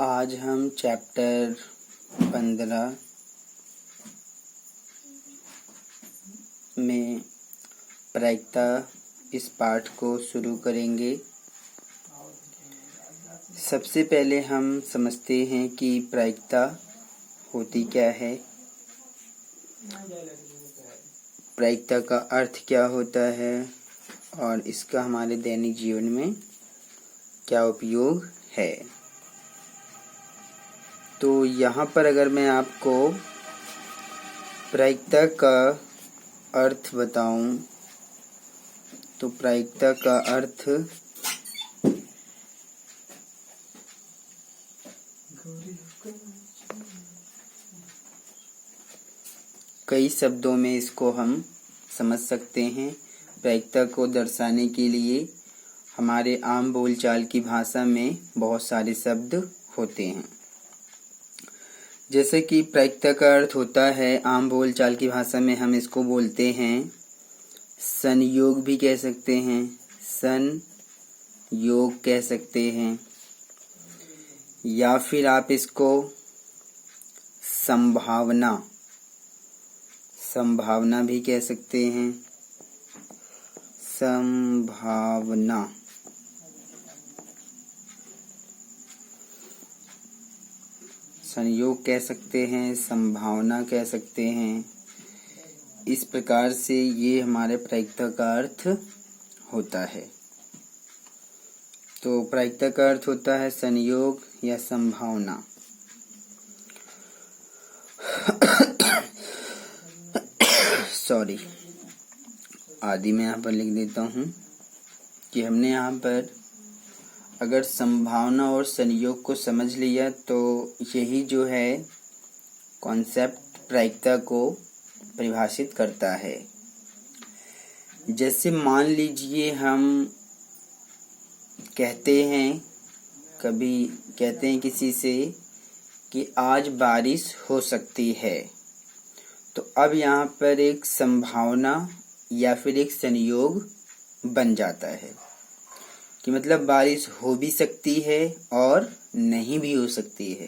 आज हम चैप्टर 15 में प्रायिकता इस पाठ को शुरू करेंगे। सबसे पहले हम समझते हैं कि प्रायिकता होती क्या है, प्रायिकता का अर्थ क्या होता है और इसका हमारे दैनिक जीवन में क्या उपयोग है। तो यहाँ पर अगर मैं आपको प्रायिकता का अर्थ बताऊं तो प्रायिकता का अर्थ कई शब्दों में इसको हम समझ सकते हैं। प्रायिकता को दर्शाने के लिए हमारे आम बोलचाल की भाषा में बहुत सारे शब्द होते हैं। जैसे कि प्रायिकता का अर्थ होता है, आम बोलचाल की भाषा में हम इसको बोलते हैं संयोग भी कह सकते हैं, संयोग कह सकते हैं, या फिर आप इसको संभावना भी कह सकते हैं, संभावना। संयोग कह सकते हैं, संभावना कह सकते हैं। इस प्रकार से ये हमारे प्रायिकता का अर्थ होता है। तो प्रायिकता का अर्थ होता है संयोग या संभावना। सॉरी, आदि मैं यहाँ पर लिख देता हूँ कि हमने यहाँ पर अगर संभावना और संयोग को समझ लिया तो यही जो है कॉन्सेप्ट प्रायिकता को परिभाषित करता है। जैसे मान लीजिए हम कहते हैं किसी से कि आज बारिश हो सकती है, तो अब यहाँ पर एक संभावना या फिर एक संयोग बन जाता है कि मतलब बारिश हो भी सकती है और नहीं भी हो सकती है।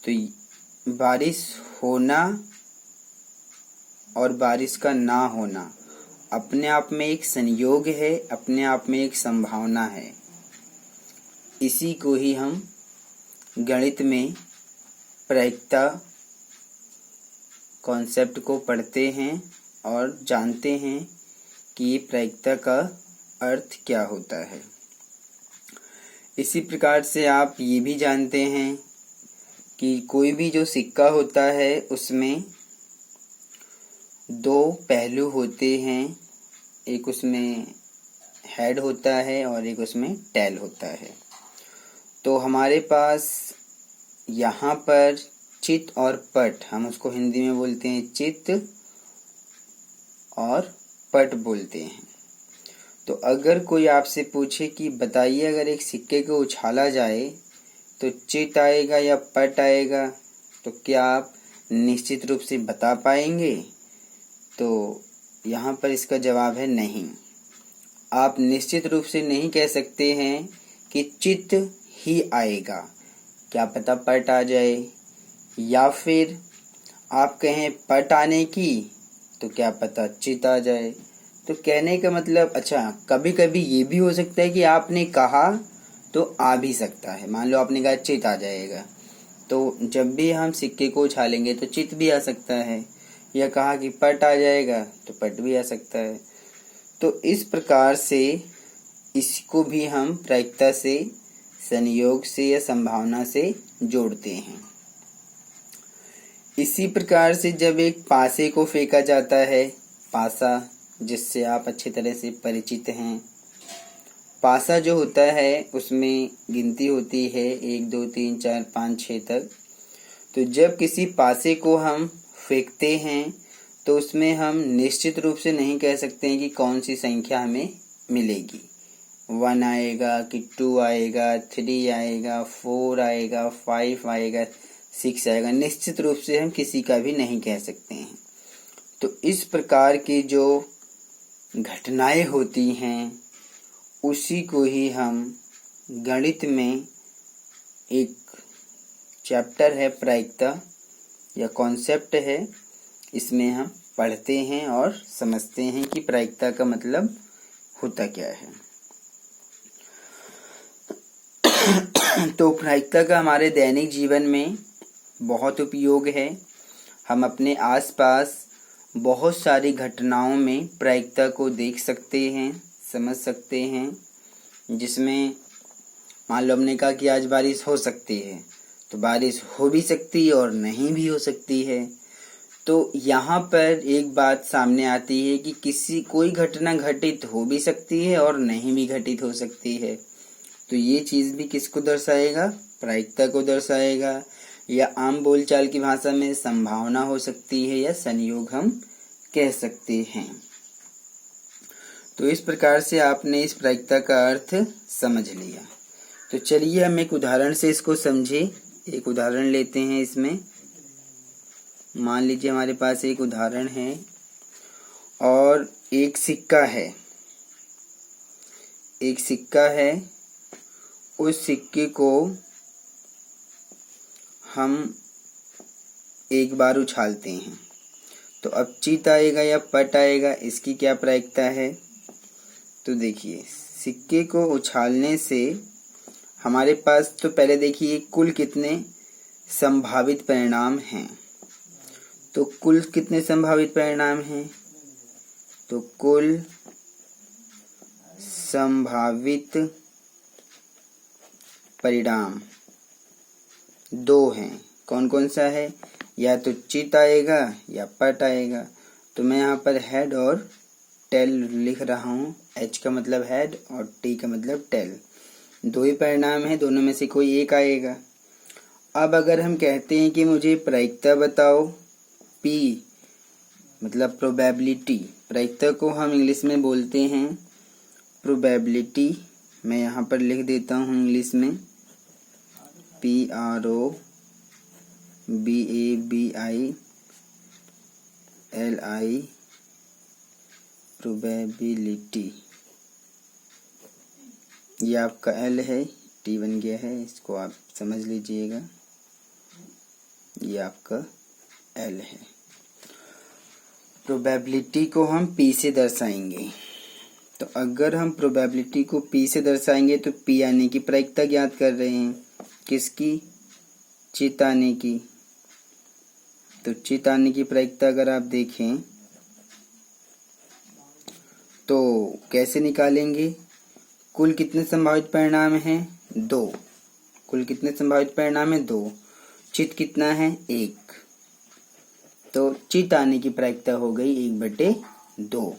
तो बारिश होना और बारिश का ना होना अपने आप में एक संयोग है, अपने आप में एक संभावना है। इसी को ही हम गणित में प्रायिकता कॉन्सेप्ट को पढ़ते हैं और जानते हैं कि प्रायिकता का अर्थ क्या होता है। इसी प्रकार से आप ये भी जानते हैं कि कोई भी जो सिक्का होता है उसमें दो पहलू होते हैं, एक उसमें हेड होता है और एक उसमें टेल होता है। तो हमारे पास यहाँ पर चित और पट, हम उसको हिंदी में बोलते हैं चित और पट बोलते हैं। तो अगर कोई आपसे पूछे कि बताइए अगर एक सिक्के को उछाला जाए तो चित आएगा या पट आएगा, तो क्या आप निश्चित रूप से बता पाएंगे? तो यहाँ पर इसका जवाब है नहीं। आप निश्चित रूप से नहीं कह सकते हैं कि चित ही आएगा, क्या पता पट आ जाए, या फिर आप कहें पट आने की तो क्या पता चित आ जाए। तो कहने का मतलब, अच्छा कभी कभी ये भी हो सकता है कि आपने कहा तो आ भी सकता है। मान लो आपने कहा चित आ जाएगा, तो जब भी हम सिक्के को उछालेंगे तो चित भी आ सकता है, या कहा कि पट आ जाएगा तो पट भी आ सकता है। तो इस प्रकार से इसको भी हम प्रायिकता से, संयोग से या संभावना से जोड़ते हैं। इसी प्रकार से जब एक पासे को फेंका जाता है, पासा जिससे आप अच्छी तरह से परिचित हैं, पासा जो होता है उसमें गिनती होती है 1 2 3 4 5 6 तक। तो जब किसी पासे को हम फेंकते हैं तो उसमें हम निश्चित रूप से नहीं कह सकते हैं कि कौन सी संख्या हमें मिलेगी। 1 आएगा कि 2 आएगा, 3 आएगा, 4 आएगा, 5 आएगा, 6 आएगा। निश्चित रूप से हम किसी का भी नहीं कह सकते हैं। तो इस प्रकार की जो घटनाएं होती हैं उसी को ही हम गणित में एक चैप्टर है प्रायिकता या कॉन्सेप्ट है। इसमें हम पढ़ते हैं और समझते हैं कि प्रायिकता का मतलब होता क्या है। तो प्रायिकता का हमारे दैनिक जीवन में बहुत उपयोग है। हम अपने आसपास बहुत सारी घटनाओं में प्रायिकता को देख सकते हैं, समझ सकते हैं। जिसमें मान लो हमने कहा कि आज बारिश हो सकती है, तो बारिश हो भी सकती है और नहीं भी हो सकती है। तो यहाँ पर एक बात सामने आती है कि कोई घटना घटित हो भी सकती है और नहीं भी घटित हो सकती है। तो ये चीज़ भी किसको दर्शाएगा? प्रायिकता को दर्शाएगा। या आम बोलचाल की भाषा में संभावना हो सकती है या संयोग हम कह सकते हैं। तो इस प्रकार से आपने इस प्रायिकता का अर्थ समझ लिया। तो चलिए हम एक उदाहरण से इसको समझे। एक उदाहरण लेते हैं। इसमें मान लीजिए हमारे पास एक उदाहरण है और एक सिक्का है। एक सिक्का है, उस सिक्के को हम एक बार उछालते हैं, तो अब चित आएगा या पट आएगा, इसकी क्या प्रायिकता है? तो देखिए, सिक्के को उछालने से हमारे पास तो पहले देखिए कुल कितने संभावित परिणाम हैं। तो कुल कितने संभावित परिणाम हैं? तो कुल संभावित परिणाम 2 हैं। कौन कौन सा है? या तो चित आएगा या पट आएगा। तो मैं यहाँ पर हेड और टेल लिख रहा हूँ। एच का मतलब हेड और टी का मतलब टेल। 2 ही परिणाम है, दोनों में से कोई एक आएगा। अब अगर हम कहते हैं कि मुझे प्रायिकता बताओ, पी मतलब प्रोबेबिलिटी। प्रायिकता को हम इंग्लिश में बोलते हैं प्रोबेबिलिटी। मैं यहाँ पर लिख देता हूँ इंग्लिश में PROBABILI, प्रोबेबिलिटी। ये आपका एल है, टी बन गया है, इसको आप समझ लीजिएगा। ये आपका एल है। प्रोबेबिलिटी को हम पी से दर्शाएंगे। तो अगर हम प्रोबेबिलिटी को पी से दर्शाएंगे तो पी आने की प्रायिकता ज्ञात कर रहे हैं। किसकी? चित आने की। तो चित आने की प्रायिकता अगर आप देखें तो कैसे निकालेंगे? कुल कितने संभावित परिणाम हैं? 2। कुल कितने संभावित परिणाम हैं? 2। चित कितना है? 1। तो चित आने की प्रायिकता हो गई 1/2।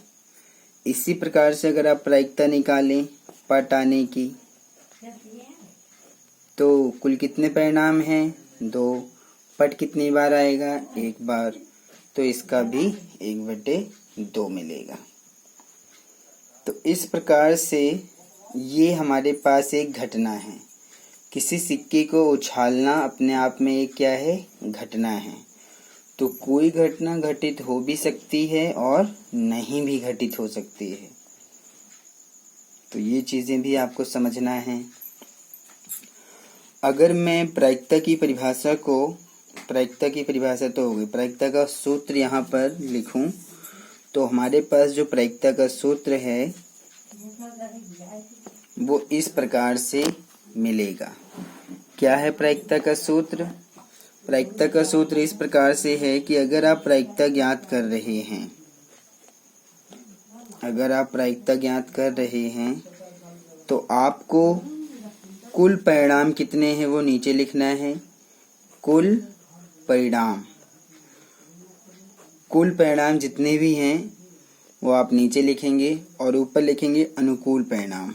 इसी प्रकार से अगर आप प्रायिकता निकालें पट आने की, तो कुल कितने परिणाम हैं? 2। पट कितनी बार आएगा? 1 बार। तो इसका भी 1/2 मिलेगा। तो इस प्रकार से ये हमारे पास एक घटना है। किसी सिक्के को उछालना अपने आप में एक क्या है? घटना है। तो कोई घटना घटित हो भी सकती है और नहीं भी घटित हो सकती है। तो ये चीजें भी आपको समझना है। अगर मैं प्रायिकता की परिभाषा तो हो गई, प्रायिकता का सूत्र यहाँ पर लिखूं तो हमारे पास जो प्रायिकता का सूत्र है वो इस प्रकार से मिलेगा। क्या है प्रायिकता का सूत्र? प्रायिकता का सूत्र इस प्रकार से है कि अगर आप प्रायिकता ज्ञात कर रहे हैं तो आपको कुल परिणाम कितने हैं वो नीचे लिखना है। कुल परिणाम जितने भी हैं वो आप नीचे लिखेंगे और ऊपर लिखेंगे अनुकूल परिणाम।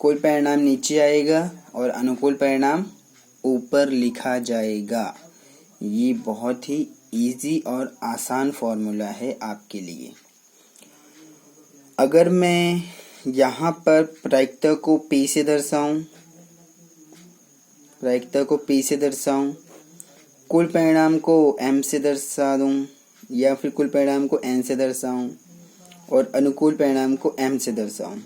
कुल परिणाम नीचे आएगा और अनुकूल परिणाम ऊपर लिखा जाएगा। ये बहुत ही इजी और आसान फॉर्मूला है आपके लिए। अगर मैं यहाँ पर प्रायिकता को P से दर्शाऊं, कुल परिणाम को M से दर्शा दूं या फिर कुल परिणाम को n से दर्शाऊं और अनुकूल परिणाम को m से दर्शाऊं,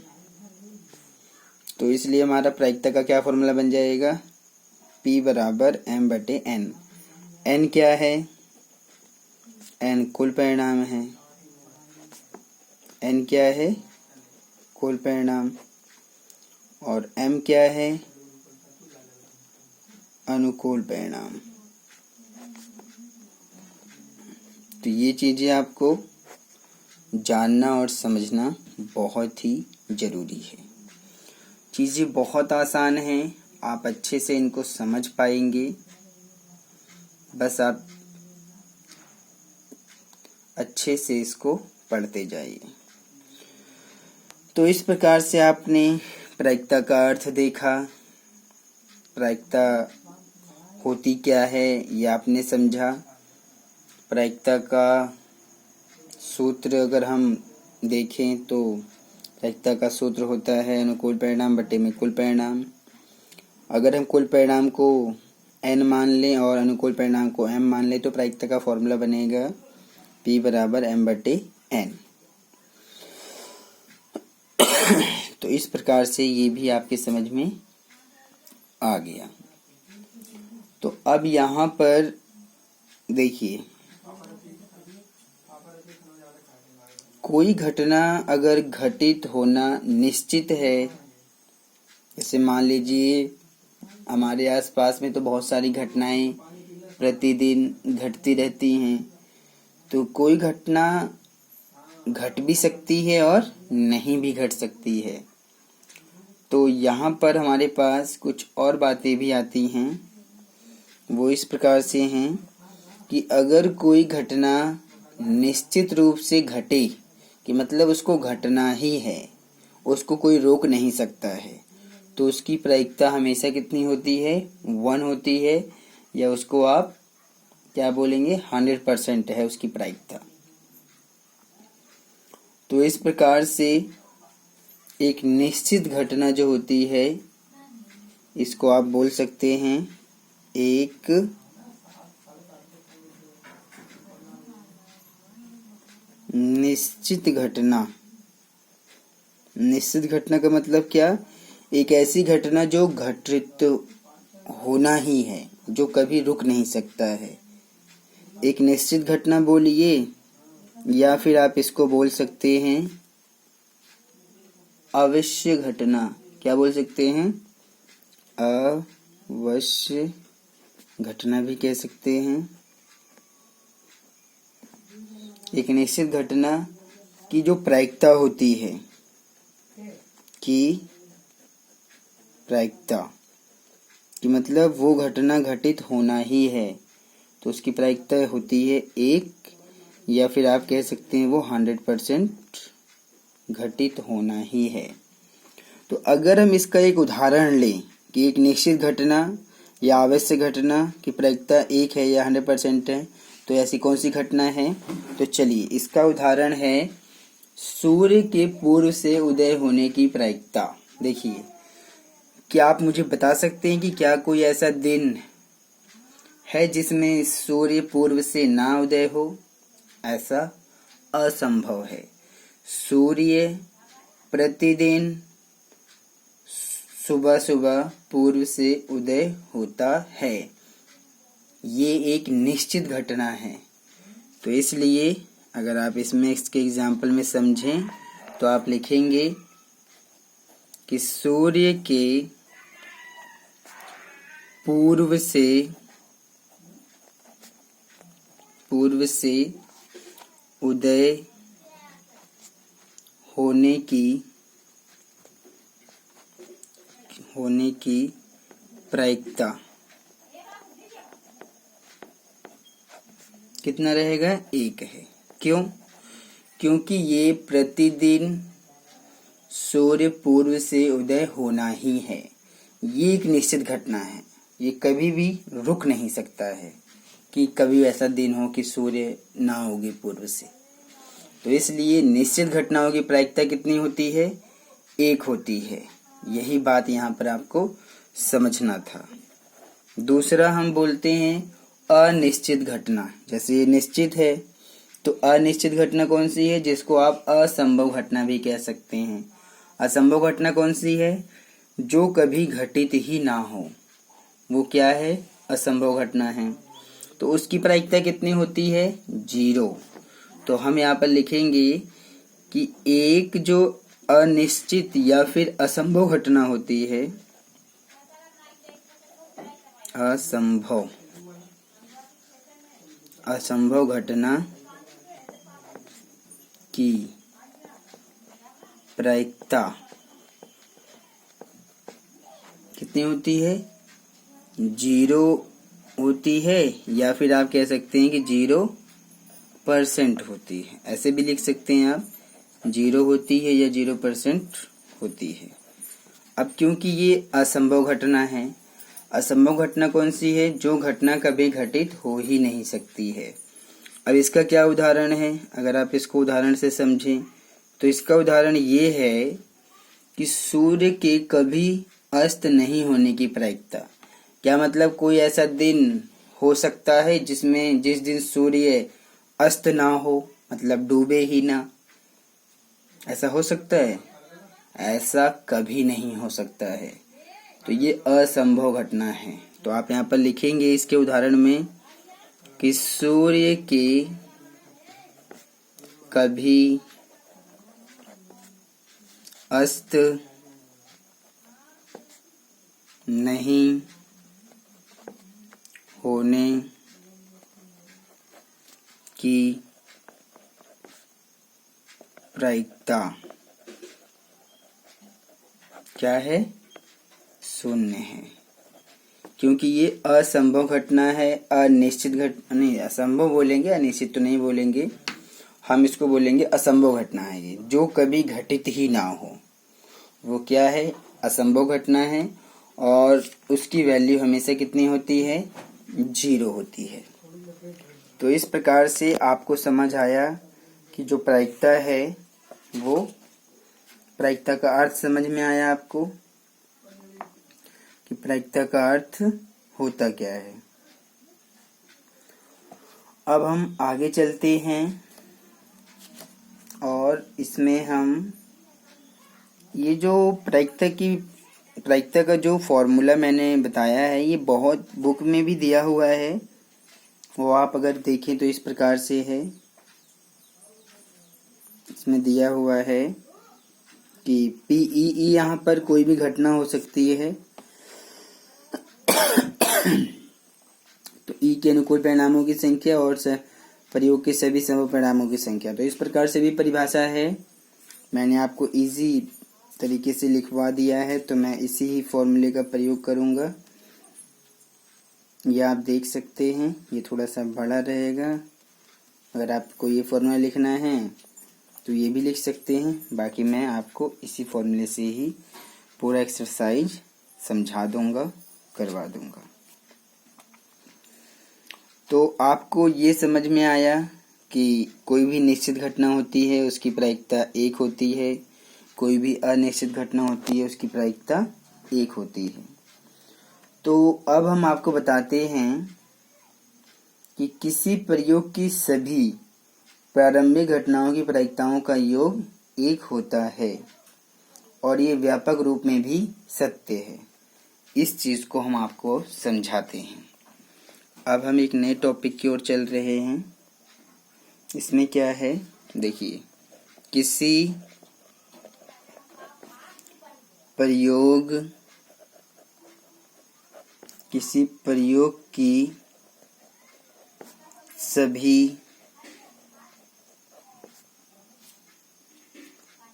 तो इसलिए हमारा प्रायिकता का क्या फॉर्मूला बन जाएगा, P बराबर m/n। n क्या है, n कुल परिणाम है, n क्या है, कुल परिणाम, और m क्या है, अनुकूल परिणाम। तो ये चीजें आपको जानना और समझना बहुत ही जरूरी है। चीजें बहुत आसान हैं, आप अच्छे से इनको समझ पाएंगे, बस आप अच्छे से इसको पढ़ते जाइए। तो इस प्रकार से आपने प्रायिकता का अर्थ देखा, प्रायिकता होती क्या है ये आपने समझा। प्रायिकता का सूत्र अगर हम देखें तो प्रायिकता का सूत्र होता है अनुकूल परिणाम बटे में कुल परिणाम। अगर हम कुल परिणाम को n मान लें और अनुकूल परिणाम को m मान लें तो प्रायिकता का फॉर्मूला बनेगा P बराबर m/n। तो इस प्रकार से ये भी आपके समझ में आ गया। तो अब यहाँ पर देखिए, कोई घटना अगर घटित होना निश्चित है, जैसे मान लीजिए हमारे आसपास में तो बहुत सारी घटनाएं प्रतिदिन घटती रहती हैं, तो कोई घटना घट भी सकती है और नहीं भी घट सकती है। तो यहाँ पर हमारे पास कुछ और बातें भी आती हैं, वो इस प्रकार से हैं कि अगर कोई घटना निश्चित रूप से घटे, कि मतलब उसको घटना ही है, उसको कोई रोक नहीं सकता है, तो उसकी प्रायिकता हमेशा कितनी होती है, 1 होती है, या उसको आप क्या बोलेंगे, 100% है उसकी प्रायिकता। तो इस प्रकार से एक निश्चित घटना जो होती है, इसको आप बोल सकते हैं एक निश्चित घटना। निश्चित घटना का मतलब क्या, एक ऐसी घटना जो घटित होना ही है, जो कभी रुक नहीं सकता है। एक निश्चित घटना बोलिए, या फिर आप इसको बोल सकते हैं अवश्य घटना। क्या बोल सकते हैं, अवश्य घटना भी कह सकते हैं। एक निश्चित घटना की जो प्रायिकता होती है, कि प्रायिकता कि मतलब वो घटना घटित होना ही है, तो उसकी प्रायिकता होती है 1, या फिर आप कह सकते हैं वो 100% घटित होना ही है। तो अगर हम इसका एक उदाहरण लें कि एक निश्चित घटना या आवश्यक घटना की प्रायिकता 1 है या 100% है, तो ऐसी कौन सी घटना है, तो चलिए इसका उदाहरण है सूर्य के पूर्व से उदय होने की प्रायिकता। देखिए, क्या आप मुझे बता सकते हैं कि क्या कोई ऐसा दिन है जिसमें सूर्य पूर्व से ना उदय हो? ऐसा असंभव है। सूर्य प्रतिदिन सुबह सुबह पूर्व से उदय होता है, ये एक निश्चित घटना है। तो इसलिए अगर आप इसमें इसके एग्जाम्पल में समझें तो आप लिखेंगे कि सूर्य के पूर्व से उदय होने की प्रायिकता कितना रहेगा, 1 है। क्यों? क्योंकि ये प्रतिदिन सूर्य पूर्व से उदय होना ही है, ये एक निश्चित घटना है, ये कभी भी रुक नहीं सकता है कि कभी ऐसा दिन हो कि सूर्य ना उगे पूर्व से। तो इसलिए निश्चित घटनाओं की प्रायिकता कितनी होती है, 1 होती है। यही बात यहाँ पर आपको समझना था। दूसरा हम बोलते हैं अनिश्चित घटना। जैसे ये निश्चित है तो अनिश्चित घटना कौन सी है, जिसको आप असंभव घटना भी कह सकते हैं। असंभव घटना कौन सी है, जो कभी घटित ही ना हो, वो क्या है, असंभव घटना है। तो उसकी प्रायिकता कितनी होती है, 0। तो हम यहाँ पर लिखेंगे कि एक जो अनिश्चित या फिर असंभव घटना होती है, असंभव घटना की प्रायिकता कितनी होती है, 0 होती है, या फिर आप कह सकते हैं कि 0% होती है। ऐसे भी लिख सकते हैं आप, 0 होती है या 0% होती है। अब क्योंकि ये असंभव घटना है, असंभव घटना कौन सी है, जो घटना कभी घटित हो ही नहीं सकती है। अब इसका क्या उदाहरण है, अगर आप इसको उदाहरण से समझें तो इसका उदाहरण ये है कि सूर्य के कभी अस्त नहीं होने की प्रायिकता। क्या मतलब, कोई ऐसा दिन हो सकता है जिस दिन सूर्य अस्त ना हो, मतलब डूबे ही ना, ऐसा हो सकता है, ऐसा कभी नहीं हो सकता है। तो ये असंभव घटना है। तो आप यहाँ पर लिखेंगे इसके उदाहरण में कि सूर्य के कभी अस्त नहीं होने की प्रायिकता क्या है, 0 है। क्योंकि ये असंभव घटना है, अनिश्चित घटना नहीं, असंभव बोलेंगे, अनिश्चित तो नहीं बोलेंगे, हम इसको बोलेंगे असंभव घटना है ये, जो कभी घटित ही ना हो, वो क्या है, असंभव घटना है। और उसकी वैल्यू हमेशा कितनी होती है, 0 होती है। तो इस प्रकार से आपको समझ आया कि जो प्रायिकता है, वो प्रायिकता का अर्थ समझ में आया आपको कि प्रायिकता का अर्थ होता क्या है। अब हम आगे चलते हैं और इसमें हम ये जो प्रायिकता का जो फॉर्मूला मैंने बताया है, ये बहुत बुक में भी दिया हुआ है, वो आप अगर देखें तो इस प्रकार से है। इसमें दिया हुआ है कि PEE यहाँ पर कोई भी घटना हो सकती है। तो E के अनुकूल परिणामों की संख्या और प्रयोग के सभी संभव परिणामों की संख्या। तो इस प्रकार से भी परिभाषा है, मैंने आपको इजी तरीके से लिखवा दिया है, तो मैं इसी ही फॉर्मूले का प्रयोग करूंगा। ये आप देख सकते हैं, ये थोड़ा सा बड़ा रहेगा। अगर आपको ये फॉर्मूला लिखना है तो ये भी लिख सकते हैं, बाकी मैं आपको इसी फॉर्मूले से ही पूरा एक्सरसाइज समझा दूंगा, करवा दूंगा। तो आपको ये समझ में आया कि कोई भी निश्चित घटना होती है उसकी प्रायिकता 1 होती है, कोई भी अनिश्चित घटना होती है उसकी प्रायिकता 1 होती है। तो अब हम आपको बताते हैं कि किसी प्रयोग की सभी प्रारंभिक घटनाओं की प्रायिकताओं का योग 1 होता है और ये व्यापक रूप में भी सत्य है। इस चीज को हम आपको समझाते हैं। अब हम एक नए टॉपिक की ओर चल रहे हैं। इसमें क्या है, देखिए, किसी प्रयोग की सभी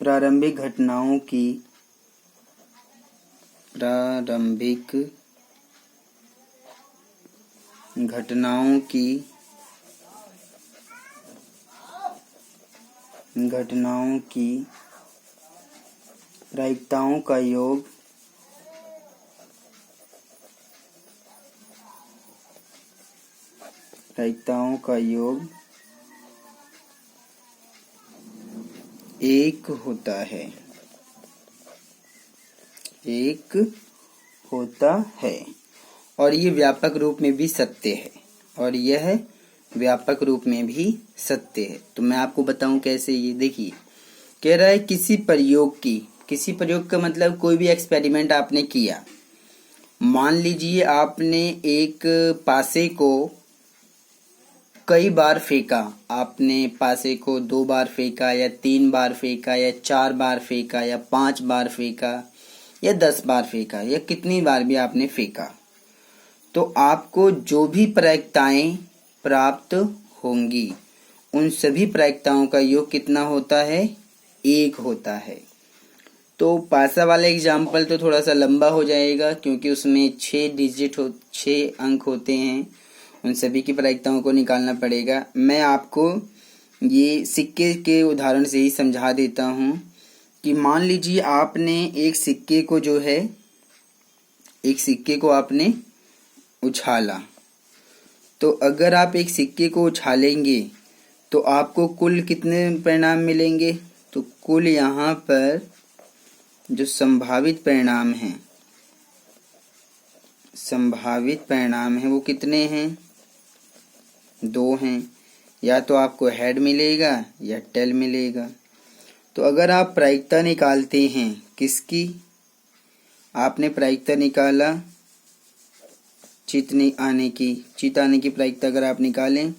प्रारंभिक घटनाओं की प्रायिकताओं का योग 1 होता है। 1 होता है और ये व्यापक रूप में भी सत्य है। और यह व्यापक रूप में भी सत्य है। तो मैं आपको बताऊं कैसे। ये देखिए, कह रहा है किसी प्रयोग का मतलब कोई भी एक्सपेरिमेंट आपने किया। मान लीजिए आपने एक पासे को कई बार फेंका, आपने पासे को 2 बार फेंका या 3 बार फेंका या 4 बार फेंका या 5 बार फेंका या 10 बार फेंका या कितनी बार भी आपने फेंका, तो आपको जो भी प्रायिकताएं प्राप्त होंगी उन सभी प्रायिकताओं का योग कितना होता है? 1 होता है। तो पासा वाला एग्जाम्पल तो थोड़ा सा लंबा हो जाएगा क्योंकि उसमें 6 अंक होते हैं, उन सभी की प्रायिकताओं को निकालना पड़ेगा। मैं आपको ये सिक्के के उदाहरण से ही समझा देता हूँ कि मान लीजिए आपने एक सिक्के को आपने उछाला। तो अगर आप एक सिक्के को उछालेंगे तो आपको कुल कितने परिणाम मिलेंगे? तो कुल यहाँ पर जो संभावित परिणाम है वो कितने हैं? 2 हैं। या तो आपको हेड मिलेगा या टेल मिलेगा। तो अगर आप प्रायिकता निकालते हैं किसकी? आपने प्रायिकता निकाला चित आने की प्रायिकता अगर आप निकालें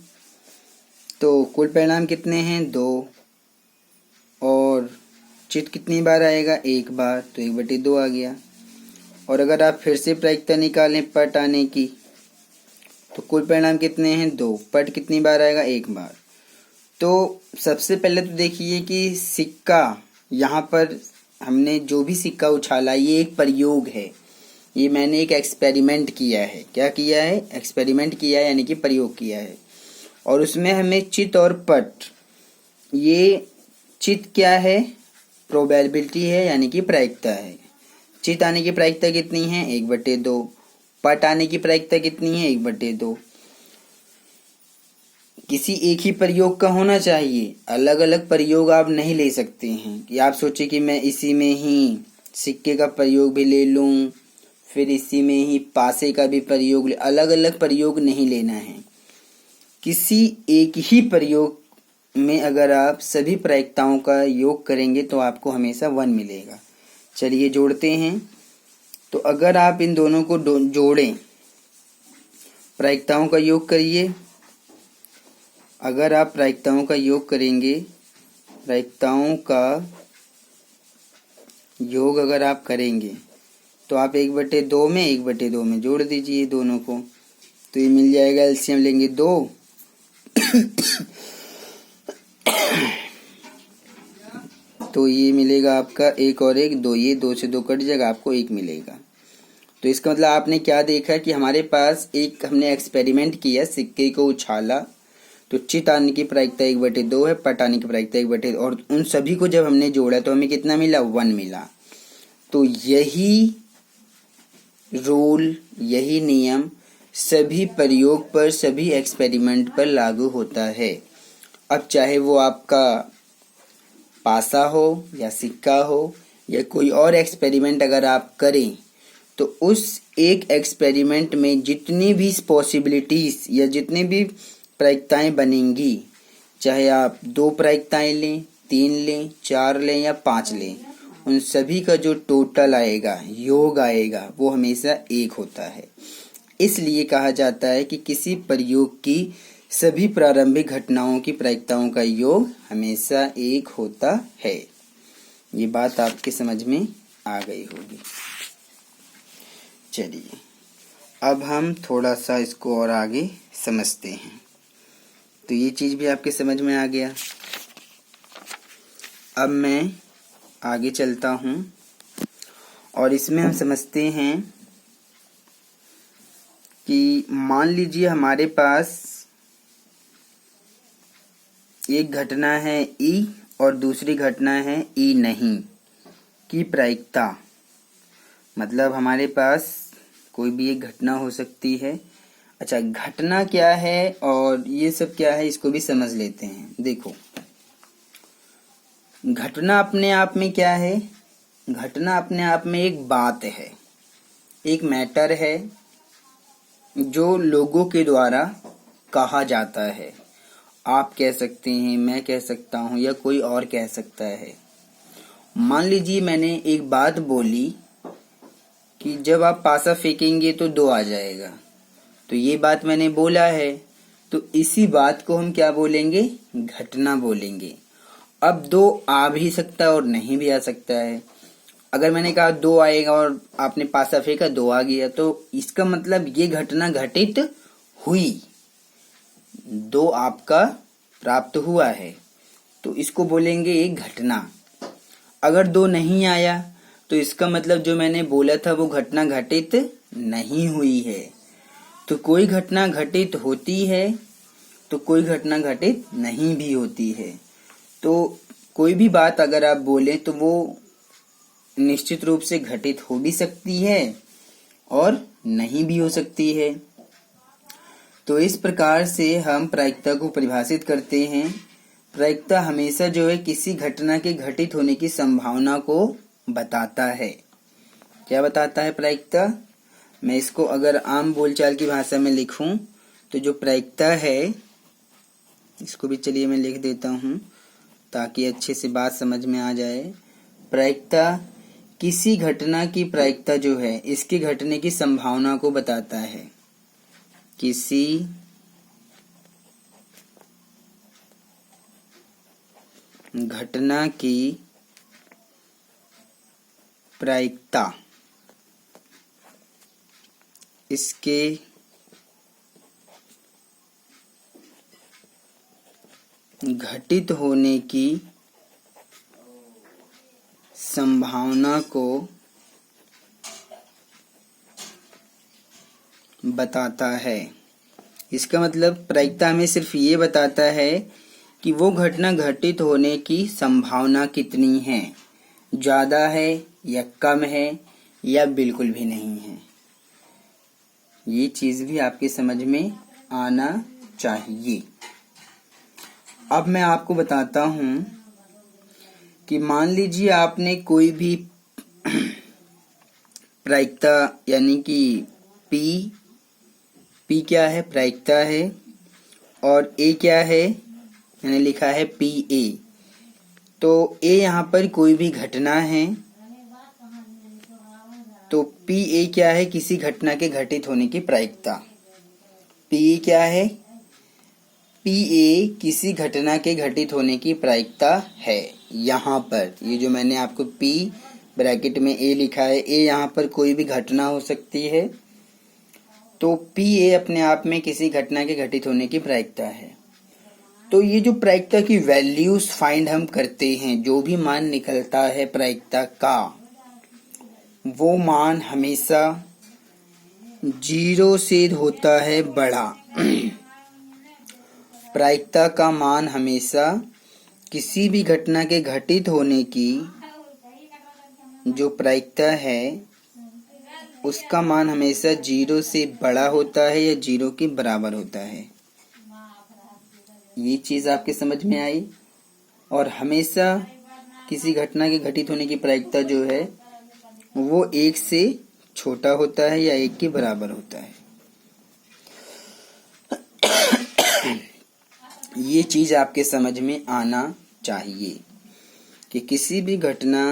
तो कुल परिणाम कितने हैं? 2। और चित कितनी बार आएगा? 1 बार, तो 1/2 आ गया। और अगर आप फिर से प्रायिकता निकालें पट आने की तो कुल परिणाम कितने हैं? 2। पट कितनी बार आएगा? 1 बार। तो सबसे पहले तो देखिए कि सिक्का, यहाँ पर हमने जो भी सिक्का उछाला ये एक प्रयोग है, ये मैंने एक एक्सपेरिमेंट किया है। क्या किया है? एक्सपेरिमेंट किया है, यानी कि प्रयोग किया है। और उसमें हमें चित और पट, ये चित क्या है? प्रोबेबिलिटी है, यानी कि प्रायिकता है। चित आने की प्रायिकता कितनी है? 1/2। पट आने की प्रायिकता कितनी है? 1/2। किसी एक ही प्रयोग का होना चाहिए, अलग अलग प्रयोग आप नहीं ले सकते हैं कि आप सोचे कि मैं इसी में ही सिक्के का प्रयोग भी ले लूं, फिर इसी में ही पासे का भी प्रयोग ले। अलग अलग प्रयोग नहीं लेना है। किसी एक ही प्रयोग में अगर आप सभी प्रायिकताओं का योग करेंगे तो आपको हमेशा 1 मिलेगा। चलिए जोड़ते हैं। तो अगर आप इन दोनों को जोड़ें, प्रायिकताओं का योग करिए। अगर आप प्रायिकताओं का योग करेंगे, प्रायिकताओं का योग अगर आप करेंगे तो आप 1/2 में जोड़ दीजिए दोनों को, तो ये मिल जाएगा। एलसीएम लेंगे 2 तो ये मिलेगा आपका 1 और 1 2, ये 2 से 2 कट जाएगा, आपको 1 मिलेगा। तो इसका मतलब आपने क्या देखा कि हमारे पास एक हमने एक्सपेरिमेंट किया, सिक्के को उछाला, तो चित आने की प्रायिकता 1/2 है, पट आने की प्रायिकता 1/2, और उन सभी को जब हमने जोड़ा तो हमें कितना मिला? 1 मिला। तो यही रूल, यही नियम सभी प्रयोग पर, सभी एक्सपेरिमेंट पर लागू होता है। अब चाहे वो आपका पासा हो या सिक्का हो या कोई और एक्सपेरिमेंट अगर आप करें तो उस एक एक्सपेरिमेंट में जितनी भी पॉसिबिलिटीज या जितनी भी प्रायिकताएं बनेंगी, चाहे आप 2 प्रायिकताएं लें, 3 लें, 4 लें या 5 लें, उन सभी का जो टोटल आएगा, योग आएगा, वो हमेशा 1 होता है। इसलिए कहा जाता है कि किसी प्रयोग की सभी प्रारंभिक घटनाओं की प्रायिकताओं का योग हमेशा 1 होता है। ये बात आपके समझ में आ गई होगी। चलिए अब हम थोड़ा सा इसको और आगे समझते हैं। तो ये चीज भी आपके समझ में आ गया। अब मैं आगे चलता हूँ और इसमें हम समझते हैं कि मान लीजिए हमारे पास एक घटना है ई और दूसरी घटना है ई नहीं की प्रायिकता। मतलब हमारे पास कोई भी एक घटना हो सकती है। अच्छा, घटना क्या है और ये सब क्या है इसको भी समझ लेते हैं। देखो, घटना अपने आप में क्या है? घटना अपने आप में एक बात है, एक मैटर है जो लोगों के द्वारा कहा जाता है। आप कह सकते हैं, मैं कह सकता हूँ, या कोई और कह सकता है। मान लीजिए मैंने एक बात बोली कि जब आप पासा फेंकेंगे तो 2 आ जाएगा, तो ये बात मैंने बोला है, तो इसी बात को हम क्या बोलेंगे? घटना बोलेंगे। अब 2 आ भी सकता है और नहीं भी आ सकता है। अगर मैंने कहा 2 आएगा और आपने पासा फेंका 2 आ गया, तो इसका मतलब ये घटना घटित हुई, 2 आपका प्राप्त हुआ है, तो इसको बोलेंगे एक घटना। अगर 2 नहीं आया तो इसका मतलब जो मैंने बोला था वो घटना घटित नहीं हुई है। तो कोई घटना घटित होती है तो कोई घटना घटित नहीं भी होती है। तो कोई भी बात अगर आप बोलें तो वो निश्चित रूप से घटित हो भी सकती है और नहीं भी हो सकती है। तो इस प्रकार से हम प्रायिकता को परिभाषित करते हैं। प्रायिकता हमेशा जो है किसी घटना के घटित होने की संभावना को बताता है। क्या बताता है प्रायिकता? मैं इसको अगर आम बोलचाल की भाषा में लिखूं तो जो प्रायिकता है, इसको भी चलिए मैं लिख देता हूं ताकि अच्छे से बात समझ में आ जाए। प्रायिकता किसी घटना की प्रायिकता जो है इसके घटने की संभावना को बताता है। किसी घटना की प्रायिकता इसके घटित होने की संभावना को बताता है। इसका मतलब प्रायिकता हमें सिर्फ ये बताता है कि वो घटना घटित होने की संभावना कितनी है, ज्यादा है या कम है या बिल्कुल भी नहीं है। ये चीज भी आपके समझ में आना चाहिए। अब मैं आपको बताता हूं कि मान लीजिए आपने कोई भी प्रायिकता यानी कि पी क्या है? प्रायिकता है। और ए क्या है? मैंने लिखा है पी ए। तो ए यहाँ पर कोई भी घटना है, तो पी ए क्या है? किसी घटना के घटित होने की प्रायिकता। पी ए क्या है? पी ए किसी घटना के घटित होने की प्रायिकता है। यहाँ पर ये जो मैंने आपको पी ब्रैकेट में ए लिखा है, ए यहाँ पर कोई भी घटना हो सकती है, तो पी ए अपने आप में किसी घटना के घटित होने की प्रायिकता है। तो ये जो प्रायिकता की वैल्यूज फाइंड हम करते हैं, जो भी मान निकलता है प्रायिकता का, वो मान हमेशा 0 से होता है बड़ा। प्रायिकता का मान हमेशा किसी भी घटना के घटित होने की जो प्रायिकता है उसका मान हमेशा 0 से बड़ा होता है या 0 के बराबर होता है। ये चीज आपके समझ में आई। और हमेशा किसी घटना के घटित होने की प्रायिकता जो है वो 1 से छोटा होता है या 1 के बराबर होता है। ये चीज आपके समझ में आना चाहिए कि किसी भी घटना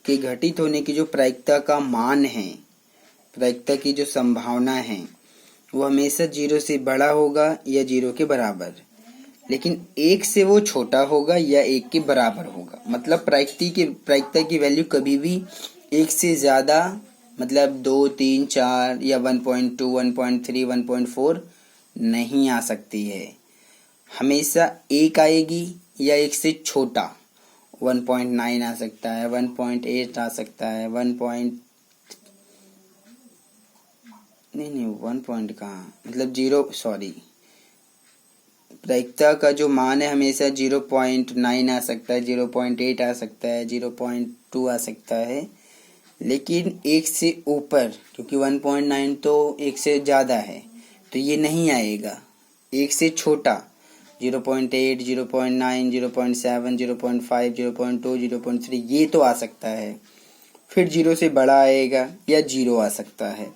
के घटित होने की जो प्रायिकता का मान है, प्रायिकता की जो संभावना है, वो हमेशा 0 से बड़ा होगा या 0 के बराबर, लेकिन 1 से वो छोटा होगा या 1 के बराबर होगा। मतलब प्रायिकता की वैल्यू कभी भी 1 से ज्यादा, मतलब 2, 3, 4 या 1.2, 1.3, 1.4 नहीं आ सकती है। हमेशा 1 आएगी या 1 से छोटा 1.9 आ सकता है, 1.8 आ सकता है, 1 पॉइंट कहाँ, मतलब 0, सॉरी, प्रायिकता का जो मान है हमेशा 0.9 आ सकता है, 0.8 आ सकता है, 0.2 आ सकता है, लेकिन 1 से ऊपर, क्योंकि 1.9 तो 1 से ज़्यादा है, तो ये नहीं आएगा। 1 से छोटा 0.8, 0.9, 0.7, 0.5, 0.2, 0.3 ये तो आ सकता है। फिर 0 से बड़ा आएगा या 0 आ सकता है।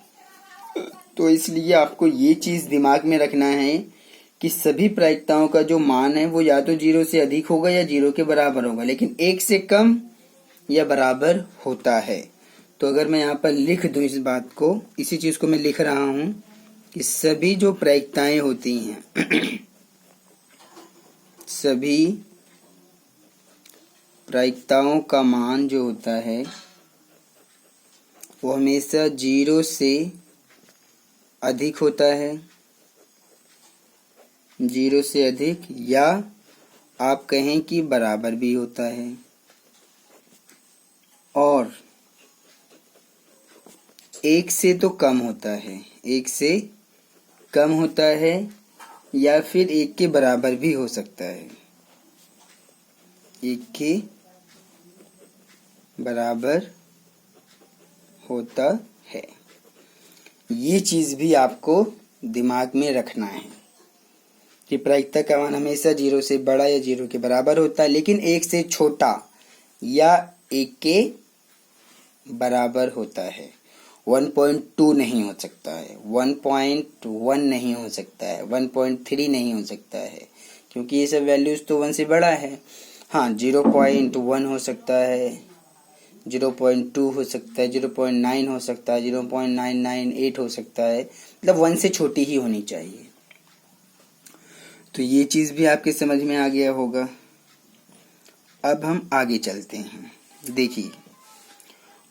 तो इसलिए आपको ये चीज़ दिमाग में रखना है कि सभी प्रायिकताओं का जो मान है वो या तो 0 से अधिक होगा या 0 के बराबर होगा, लेकिन 1 से कम या बराबर होता है। तो अगर मैं यहाँ पर लिख दूं इस बात को, इसी चीज को मैं लिख रहा हूं कि सभी जो प्रायिकताएं होती हैं सभी प्रायिकताओं का मान जो होता है वो हमेशा 0 से अधिक होता है, 0 से अधिक, या आप कहें कि बराबर भी होता है, और 1 से तो कम होता है, 1 से कम होता है, या फिर 1 के बराबर भी हो सकता है, 1 के बराबर होता है। ये चीज भी आपको दिमाग में रखना है कि प्रायिकता का मान हमेशा 0 से बड़ा या 0 के बराबर होता है, लेकिन 1 से छोटा या 1 के बराबर होता है। 1.2 नहीं हो सकता है, 1.1 नहीं हो सकता है, 1.3 नहीं हो सकता है, क्योंकि ये सब वैल्यूज तो 1 से बड़ा है। हाँ, 0.1 हो सकता है, 0.2 हो सकता है, 0.9 हो सकता है, 0.998 हो सकता है, मतलब 1 से छोटी ही होनी चाहिए। तो ये चीज भी आपके समझ में आ गया होगा। अब हम आगे चलते हैं। देखिए,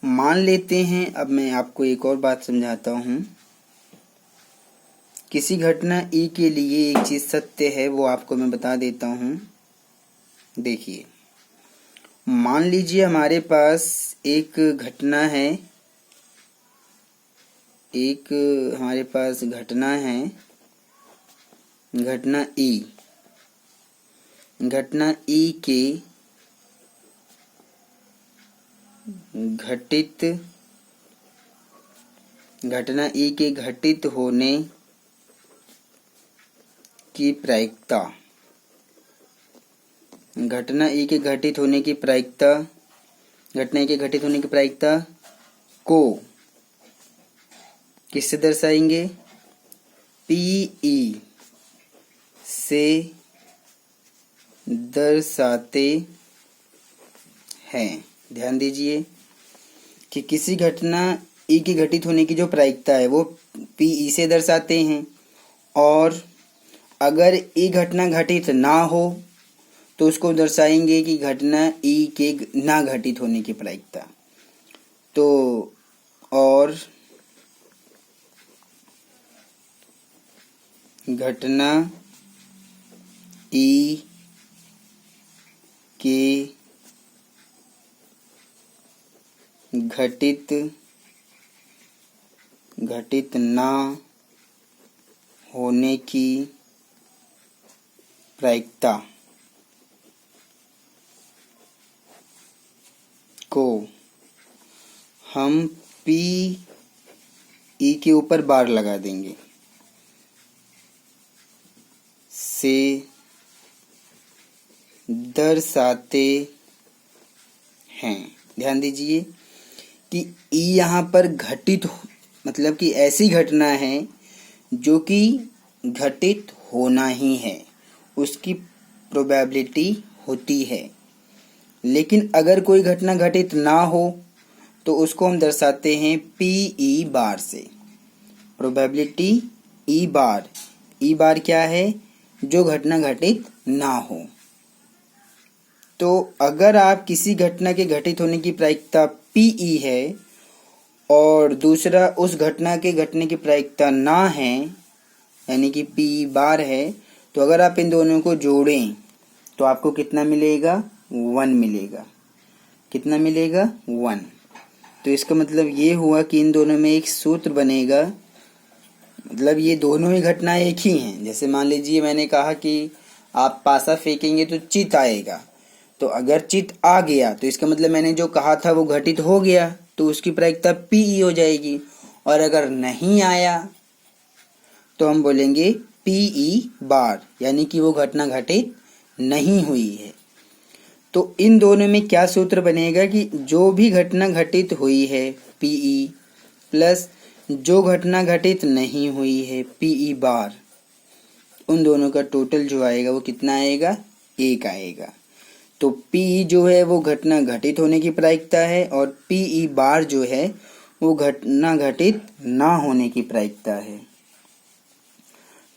मान लेते हैं, अब मैं आपको एक और बात समझाता हूं। किसी घटना ई के लिए एक चीज सत्य है, वो आपको मैं बता देता हूं। देखिए, मान लीजिए हमारे पास एक घटना है, हमारे पास घटना है, घटना ई। घटना ई के घटित घटना ई के घटित होने की प्रायिकता, घटना ई के घटित होने की प्रायिकता, घटना ई के घटित होने की प्रायिकता को किससे दर्शाएंगे? पीई से दर्शाते हैं। ध्यान दीजिए कि किसी घटना ई की घटित होने की जो प्रायिकता है वो पीई से दर्शाते हैं, और अगर ई घटना घटित ना हो तो उसको दर्शाएंगे कि घटना ई के ना घटित होने की प्रायिकता। तो और घटना ई के घटित ना होने की प्रायिकता को हम पी ई के ऊपर बार लगा देंगे, से दर्शाते हैं। ध्यान दीजिए कि ई यहाँ पर घटित मतलब कि ऐसी घटना है जो कि घटित होना ही है, उसकी प्रोबेबिलिटी होती है। लेकिन अगर कोई घटना घटित ना हो तो उसको हम दर्शाते हैं पीई बार से। प्रोबेबिलिटी ई बार क्या है? जो घटना घटित ना हो। तो अगर आप किसी घटना के घटित होने की प्रायिकता पीई है और दूसरा उस घटना के घटने की प्रायिकता ना है, यानी कि पीई बार है, तो अगर आप इन दोनों को जोड़ें तो आपको कितना मिलेगा? 1 मिलेगा। कितना मिलेगा? 1। तो इसका मतलब ये हुआ कि इन दोनों में एक सूत्र बनेगा, मतलब ये दोनों ही घटनाएं एक ही हैं। जैसे मान लीजिए मैंने कहा कि आप पासा फेंकेंगे तो चित आएगा, तो अगर चित आ गया तो इसका मतलब मैंने जो कहा था वो घटित हो गया, तो उसकी प्रायिकता पीई हो जाएगी। और अगर नहीं आया तो हम बोलेंगे पीई बार, यानी कि वो घटना घटित नहीं हुई है। तो इन दोनों में क्या सूत्र बनेगा कि जो भी घटना घटित हुई है पीई प्लस जो घटना घटित नहीं हुई है पीई बार, उन दोनों का टोटल जो आएगा वो कितना आएगा, 1 आएगा। तो पी जो है वो घटना घटित होने की प्रायिकता है और पी बार जो है वो घटना घटित ना होने की प्रायिकता है।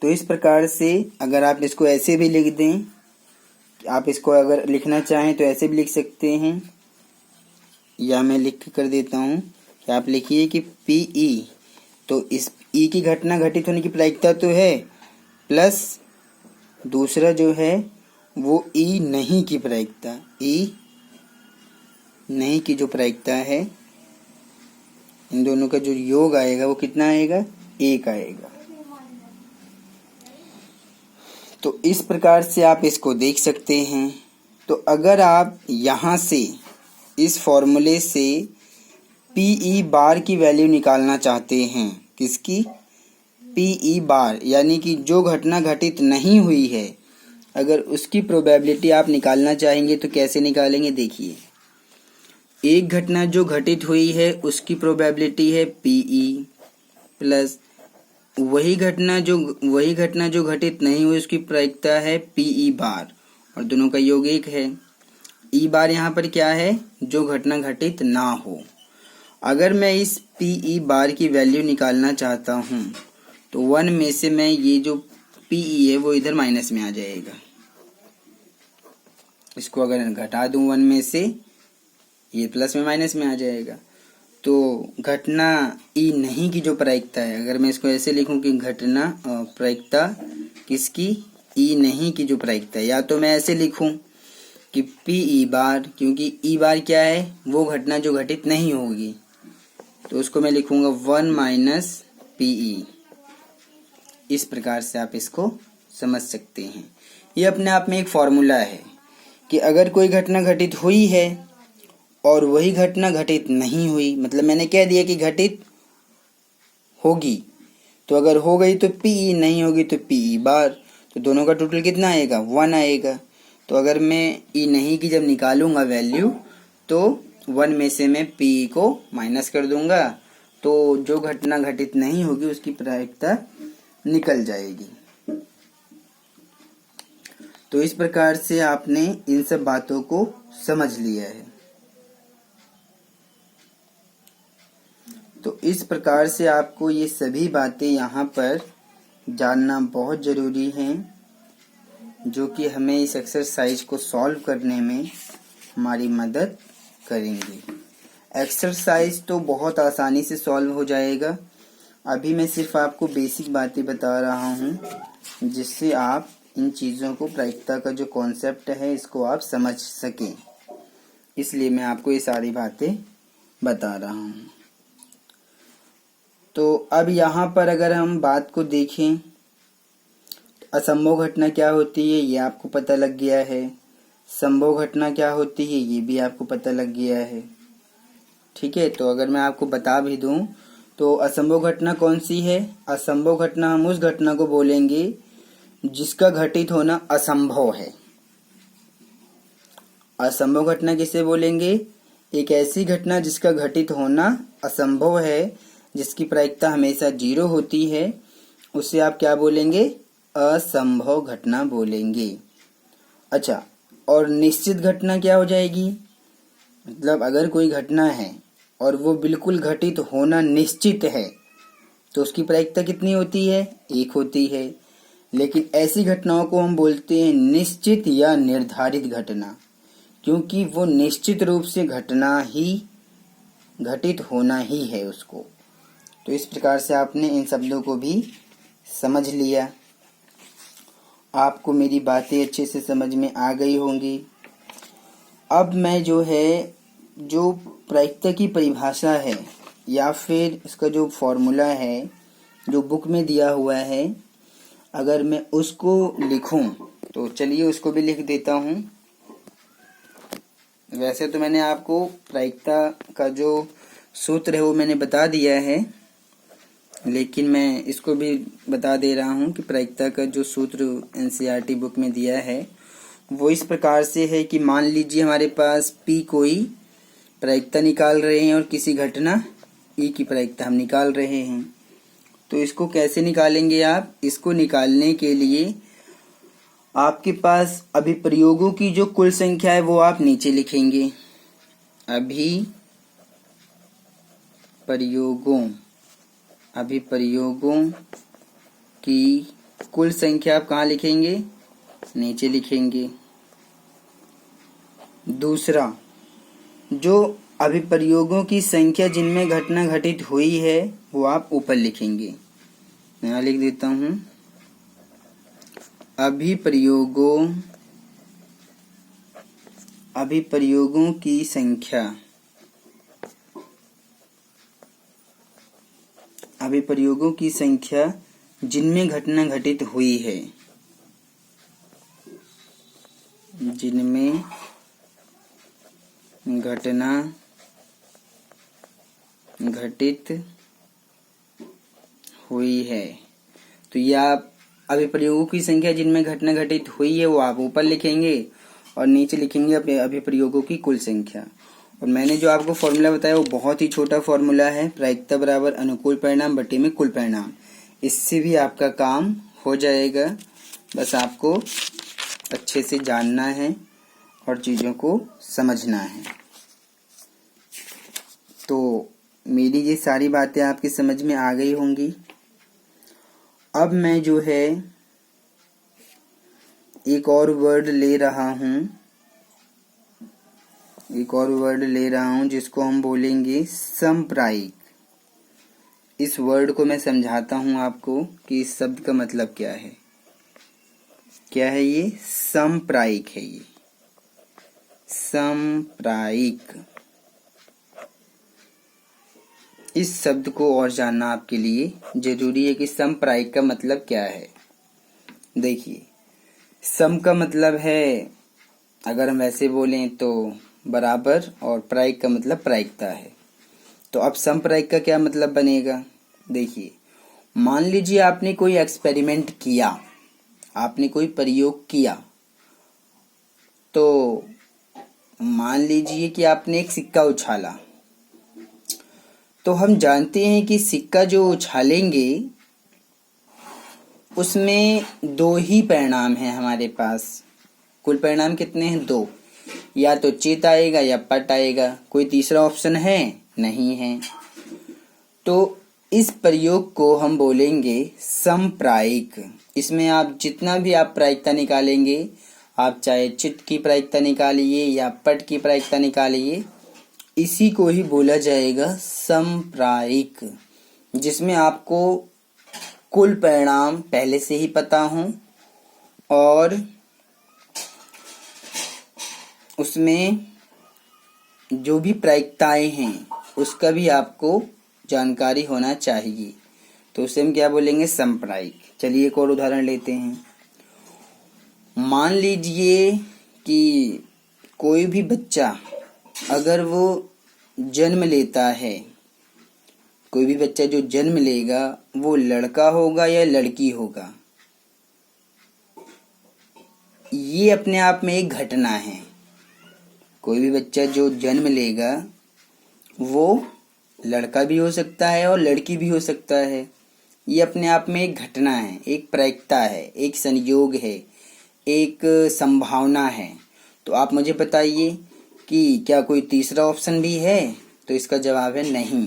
तो इस प्रकार से अगर आप इसको ऐसे भी लिख दें, आप इसको अगर लिखना चाहें तो ऐसे भी लिख सकते हैं, या मैं लिख कर देता हूँ कि आप लिखिए कि पी तो इस ई की घटना घटित होने की प्रायिकता तो है, प्लस दूसरा जो है वो ई नहीं की प्रायिकता, ई नहीं की जो प्रायिकता है, इन दोनों का जो योग आएगा वो कितना आएगा, 1 आएगा। तो इस प्रकार से आप इसको देख सकते हैं। तो अगर आप यहाँ से इस फॉर्मूले से पी बार की वैल्यू निकालना चाहते हैं, किसकी, पी बार यानी कि जो घटना घटित नहीं हुई है, अगर उसकी प्रोबेबिलिटी आप निकालना चाहेंगे तो कैसे निकालेंगे, देखिए एक घटना जो घटित हुई है उसकी प्रोबेबिलिटी है पी प्लस वही घटना जो घटित नहीं हुई उसकी प्रायिकता है पी बार और दोनों का योग 1 है। ई बार यहाँ पर क्या है, जो घटना घटित ना हो। अगर मैं इस पी बार की वैल्यू निकालना चाहता हूँ तो 1 में से मैं ये जो पी है वो इधर माइनस में आ जाएगा, इसको अगर घटा दूं 1 में से, ये प्लस में माइनस में आ जाएगा। तो घटना ई नहीं की जो प्रायिकता है, अगर मैं इसको ऐसे लिखूं कि घटना प्रायिकता किसकी, ई नहीं की जो प्रायिकता है, या तो मैं ऐसे लिखूं कि पी बार, क्योंकि ई बार क्या है, वो घटना जो घटित नहीं होगी, तो उसको मैं लिखूंगा 1 माइनस पी। इस प्रकार से आप इसको समझ सकते हैं। ये अपने आप में एक फॉर्मूला है कि अगर कोई घटना घटित हुई है और वही घटना घटित नहीं हुई, मतलब मैंने कह दिया कि घटित होगी, तो अगर हो गई तो पी, नहीं होगी तो पी बार, तो दोनों का टोटल कितना आएगा, 1 आएगा। तो अगर मैं ई नहीं की जब निकालूंगा वैल्यू तो 1 में से मैं पी को माइनस कर दूंगा, तो जो घटना घटित नहीं होगी उसकी प्रायिकता निकल जाएगी। तो इस प्रकार से आपने इन सब बातों को समझ लिया है। तो इस प्रकार से आपको ये सभी बातें यहाँ पर जानना बहुत ज़रूरी हैं, जो कि हमें इस एक्सरसाइज को सॉल्व करने में हमारी मदद करेंगी। एक्सरसाइज तो बहुत आसानी से सॉल्व हो जाएगा। अभी मैं सिर्फ आपको बेसिक बातें बता रहा हूँ, जिससे आप इन चीज़ों को, प्रायिकता का जो कॉन्सेप्ट है इसको आप समझ सकें, इसलिए मैं आपको ये सारी बातें बता रहा हूँ। तो अब यहाँ पर अगर हम बात को देखें, असंभव घटना क्या होती है ये आपको पता लग गया है, संभव घटना क्या होती है ये भी आपको पता लग गया है, ठीक है। तो अगर मैं आपको बता भी दूं तो असंभव घटना कौन सी है, असंभव घटना हम उस घटना को बोलेंगे जिसका घटित होना असंभव है। असंभव घटना किसे बोलेंगे, एक ऐसी घटना जिसका घटित होना असंभव है, जिसकी प्रायिकता हमेशा 0 होती है, उसे आप क्या बोलेंगे, असंभव घटना बोलेंगे। अच्छा, और निश्चित घटना क्या हो जाएगी, मतलब अगर कोई घटना है और वो बिल्कुल घटित होना निश्चित है तो उसकी प्रायिकता कितनी होती है, 1 होती है। लेकिन ऐसी घटनाओं को हम बोलते हैं निश्चित या निर्धारित घटना, क्योंकि वो निश्चित रूप से घटना ही घटित होना ही है उसको। तो इस प्रकार से आपने इन शब्दों को भी समझ लिया। आपको मेरी बातें अच्छे से समझ में आ गई होंगी। अब मैं जो प्रायिकता की परिभाषा है या फिर इसका जो फॉर्मूला है जो बुक में दिया हुआ है, अगर मैं उसको लिखूं तो चलिए उसको भी लिख देता हूं। वैसे तो मैंने आपको प्रायिकता का जो सूत्र है वो मैंने बता दिया है, लेकिन मैं इसको भी बता दे रहा हूं कि प्रायिकता का जो सूत्र एनसीईआरटी बुक में दिया है वो इस प्रकार से है कि मान लीजिए हमारे पास पी कोई प्रायिकता निकाल रहे हैं और किसी घटना ई की प्रायिकता हम निकाल रहे हैं। तो इसको कैसे निकालेंगे आप? इसको निकालने के लिए आपके पास अभिप्रयोगों की जो कुल संख्या है वो आप नीचे लिखेंगे। अभिप्रयोगों की कुल संख्या आप कहाँ लिखेंगे? नीचे लिखेंगे। दूसरा, जो अभिप्रयोगों की संख्या जिनमें घटना घटित हुई है वो आप ऊपर लिखेंगे। मैं यहाँ लिख देता हूँ, अभिप्रयोगों की संख्या, अभिप्रयोगों की संख्या जिनमें घटना घटित हुई है, जिनमें घटना घटित हुई है। तो ये आप अभिप्रयोगों की संख्या जिनमें घटना घटित हुई है वो आप ऊपर लिखेंगे और नीचे लिखेंगे अपने अभिप्रयोगों की कुल संख्या। और मैंने जो आपको फॉर्मूला बताया वो बहुत ही छोटा फॉर्मूला है, प्रायिकता बराबर अनुकूल परिणाम बटे में कुल परिणाम। इससे भी आपका काम हो जाएगा, बस आपको अच्छे से जानना है और चीज़ों को समझना है। तो मेरी ये सारी बातें आपकी समझ में आ गई होंगी। अब मैं जो है एक और वर्ड ले रहा हूँ जिसको हम बोलेंगे समप्रायिक। इस वर्ड को मैं समझाता हूँ आपको कि इस शब्द का मतलब क्या है। क्या है ये? समप्रायिक है ये, समप्रायिक। इस शब्द को और जानना आपके लिए जरूरी है कि समप्रायिक का मतलब क्या है। देखिए, सम का मतलब है, अगर हम वैसे बोलें तो बराबर, और प्रायिक का मतलब प्रायिकता है। तो अब समप्रायिक का क्या मतलब बनेगा? देखिए, मान लीजिए आपने कोई एक्सपेरिमेंट किया, आपने कोई प्रयोग किया। तो मान लीजिए कि आपने एक सिक्का उछाला। तो हम जानते हैं कि सिक्का जो उछालेंगे उसमें दो ही परिणाम हैं हमारे पास। कुल परिणाम कितने हैं? दो। या तो चित आएगा या पट आएगा, कोई तीसरा ऑप्शन है? नहीं है। तो इस प्रयोग को हम बोलेंगे समप्रायिक। इसमें आप जितना भी आप प्रायिकता निकालेंगे, आप चाहे चित की प्रायिकता निकालिए या पट की प्रायिकता निकालिए, इसी को ही बोला जाएगा समप्रायिक, जिसमें आपको कुल परिणाम पहले से ही पता हो और उसमें जो भी प्रायिकताएं हैं उसका भी आपको जानकारी होना चाहिए। तो उसे हम क्या बोलेंगे? समप्रायिक। चलिए एक और उदाहरण लेते हैं। मान लीजिए कि कोई भी बच्चा अगर वो जन्म लेता है, कोई भी बच्चा जो जन्म लेगा वो लड़का होगा या लड़की होगा, ये अपने आप में एक घटना है। कोई भी बच्चा जो जन्म लेगा वो लड़का भी हो सकता है और लड़की भी हो सकता है। ये अपने आप में एक घटना है, एक प्रायिकता है, एक संयोग है, एक संभावना है। तो आप मुझे बताइए कि क्या कोई तीसरा ऑप्शन भी है? तो इसका जवाब है नहीं।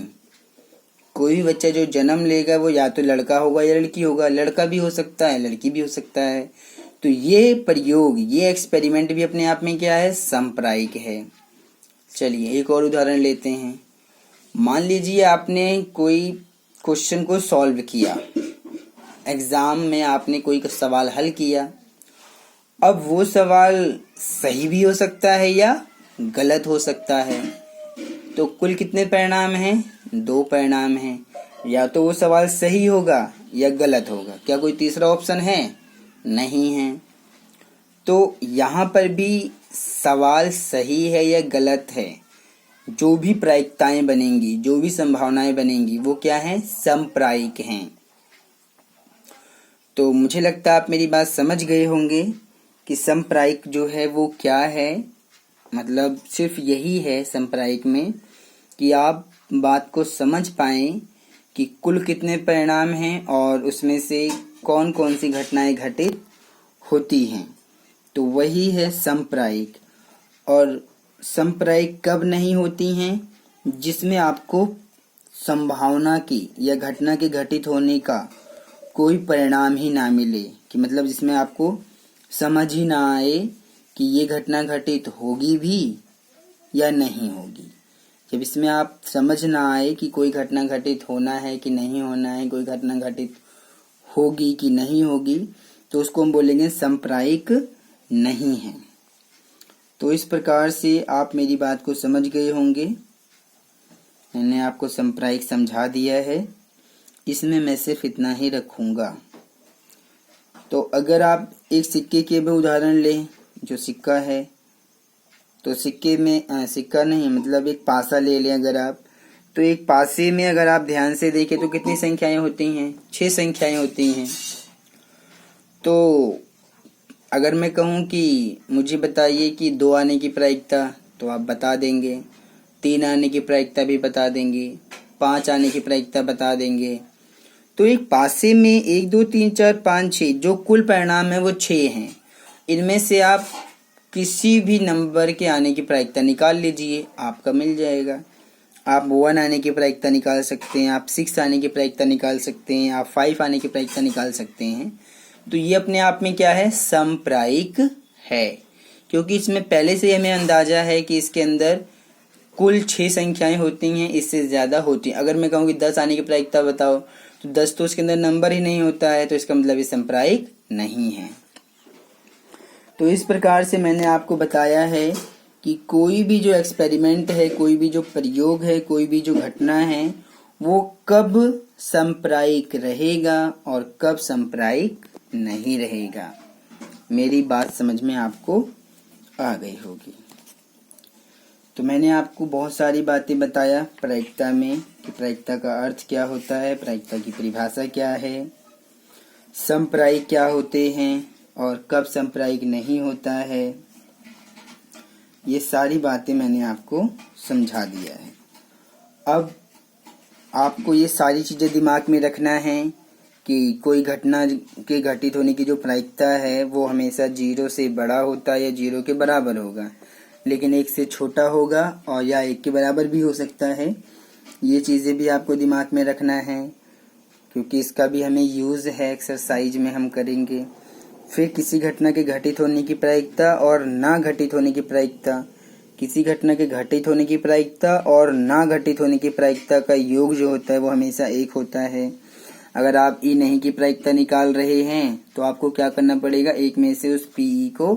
कोई भी बच्चा जो जन्म लेगा वो या तो लड़का होगा या लड़की होगा, लड़का भी हो सकता है, लड़की भी हो सकता है। तो ये प्रयोग, ये एक्सपेरिमेंट भी अपने आप में क्या है? समप्रायिक है। चलिए एक और उदाहरण लेते हैं। मान लीजिए आपने कोई क्वेश्चन को सॉल्व किया, एग्जाम में आपने कोई सवाल हल किया। अब वो सवाल सही भी हो सकता है या गलत हो सकता है। तो कुल कितने परिणाम हैं? दो परिणाम हैं। या तो वो सवाल सही होगा या गलत होगा। क्या कोई तीसरा ऑप्शन है? नहीं है। तो यहाँ पर भी सवाल सही है या गलत है, जो भी प्रायिकताएं बनेंगी, जो भी संभावनाएं बनेंगी, वो क्या है? समप्रायिक हैं। तो मुझे लगता है आप मेरी बात समझ गए होंगे कि समप्रायिक जो है वो क्या है। मतलब सिर्फ यही है समप्रायिक में कि आप बात को समझ पाएं कि कुल कितने परिणाम हैं और उसमें से कौन कौन सी घटनाएं घटित होती हैं। तो वही है समप्रायिक। और समप्रायिक कब नहीं होती हैं? जिसमें आपको संभावना की या घटना के घटित होने का कोई परिणाम ही ना मिले, कि मतलब जिसमें आपको समझ ही ना आए कि ये घटना घटित होगी भी या नहीं होगी। जब इसमें आप समझ ना आए कि कोई घटना घटित होना है कि नहीं होना है, कोई घटना घटित होगी कि नहीं होगी, तो उसको हम बोलेंगे समप्रायिक नहीं है। तो इस प्रकार से आप मेरी बात को समझ गए होंगे। मैंने आपको समप्रायिक समझा दिया है। इसमें मैं सिर्फ इतना ही रखूंगा। तो अगर आप एक सिक्के के भी उदाहरण लें, जो सिक्का है, तो सिक्के में सिक्का नहीं मतलब एक पासा ले लें अगर आप, तो एक पासे में अगर आप ध्यान से देखें तो कितनी संख्याएं होती हैं? 6 संख्याएं होती हैं। तो अगर मैं कहूं कि मुझे बताइए कि 2 आने की प्रायिकता, तो आप बता देंगे। 3 आने की प्रायिकता भी बता देंगे। 5 आने की प्रायिकता बता देंगे। तो एक पासे में 1 2 3 4 5 6 जो कुल परिणाम है वो 6 हैं। इनमें से आप किसी भी नंबर के आने की प्रायिकता निकाल लीजिए, आपका मिल जाएगा। आप 1 आने की प्रायिकता निकाल सकते हैं, आप 6 आने की प्रायिकता निकाल सकते हैं, आप 5 आने की प्रायिकता निकाल सकते हैं। तो ये अपने आप में क्या है? समप्रायिक है, क्योंकि इसमें पहले से हमें अंदाजा है कि इसके अंदर कुल 6 संख्याएं होती हैं, इससे ज्यादा होती हैं। अगर मैं कहूँ कि 10 आने की प्रायिकता बताओ, तो 10 तो उसके अंदर नंबर ही नहीं होता है, तो इसका मतलब ये समप्रायिक नहीं है। तो इस प्रकार से मैंने आपको बताया है कि कोई भी जो एक्सपेरिमेंट है, कोई भी जो प्रयोग है, कोई भी जो घटना है, वो कब समप्रायिक रहेगा और कब समप्रायिक नहीं रहेगा। मेरी बात समझ में आपको आ गई होगी। तो मैंने आपको बहुत सारी बातें बताया प्रायिकता में, कि प्रायिकता का अर्थ क्या होता है, प्रायिकता की परिभाषा क्या है, समप्रायिक क्या होते हैं और कब समप्रायिक नहीं होता है। ये सारी बातें मैंने आपको समझा दिया है। अब आपको ये सारी चीज़ें दिमाग में रखना है कि कोई घटना के घटित होने की जो प्रायिकता है वो हमेशा 0 से बड़ा होता है या 0 के बराबर होगा, लेकिन 1 से छोटा होगा और या 1 के बराबर भी हो सकता है। ये चीज़ें भी आपको दिमाग में रखना है, क्योंकि इसका भी हमें यूज़ है, एक्सरसाइज में हम करेंगे। फिर किसी घटना के घटित होने की प्रायिकता और ना घटित होने की प्रायिकता, किसी घटना के घटित होने की प्रायिकता और ना घटित होने की प्रायिकता का योग जो होता है वो हमेशा 1 होता है। अगर आप ई नहीं की प्रायिकता निकाल रहे हैं तो आपको क्या करना पड़ेगा? 1 में से उस पीई को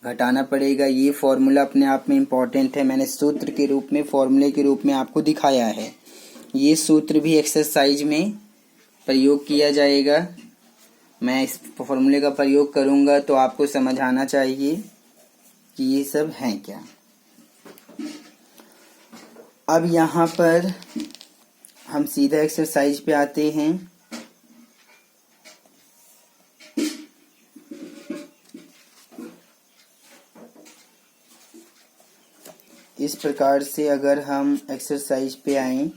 घटाना पड़ेगा। ये फॉर्मूला अपने आप में इम्पॉर्टेंट है, मैंने सूत्र के रूप में, फॉर्मूले के रूप में आपको दिखाया है। ये सूत्र भी एक्सरसाइज में प्रयोग किया जाएगा। मैं इस फॉर्मूले का प्रयोग करूंगा तो आपको समझ आना चाहिए कि ये सब है क्या। अब यहाँ पर हम सीधा एक्सरसाइज पे आते हैं। इस प्रकार से अगर हम एक्सरसाइज पे आए,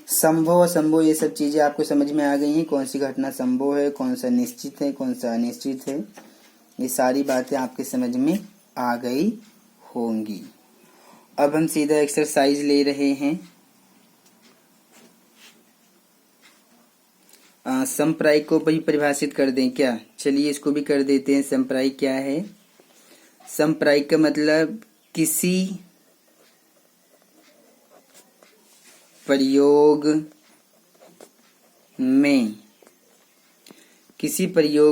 संभव असंभव ये सब चीजें आपको समझ में आ गई हैं। कौन सी घटना संभव है, कौन सा निश्चित है, कौन सा अनिश्चित है, ये सारी बातें आपके समझ में आ गई होंगी। अब हम सीधा एक्सरसाइज ले रहे हैं। समप्रायिक को भी परिभाषित कर दें क्या? चलिए इसको भी कर देते हैं। समप्रायिक क्या है? समप्रायिक का मतलब किसी प्रयोग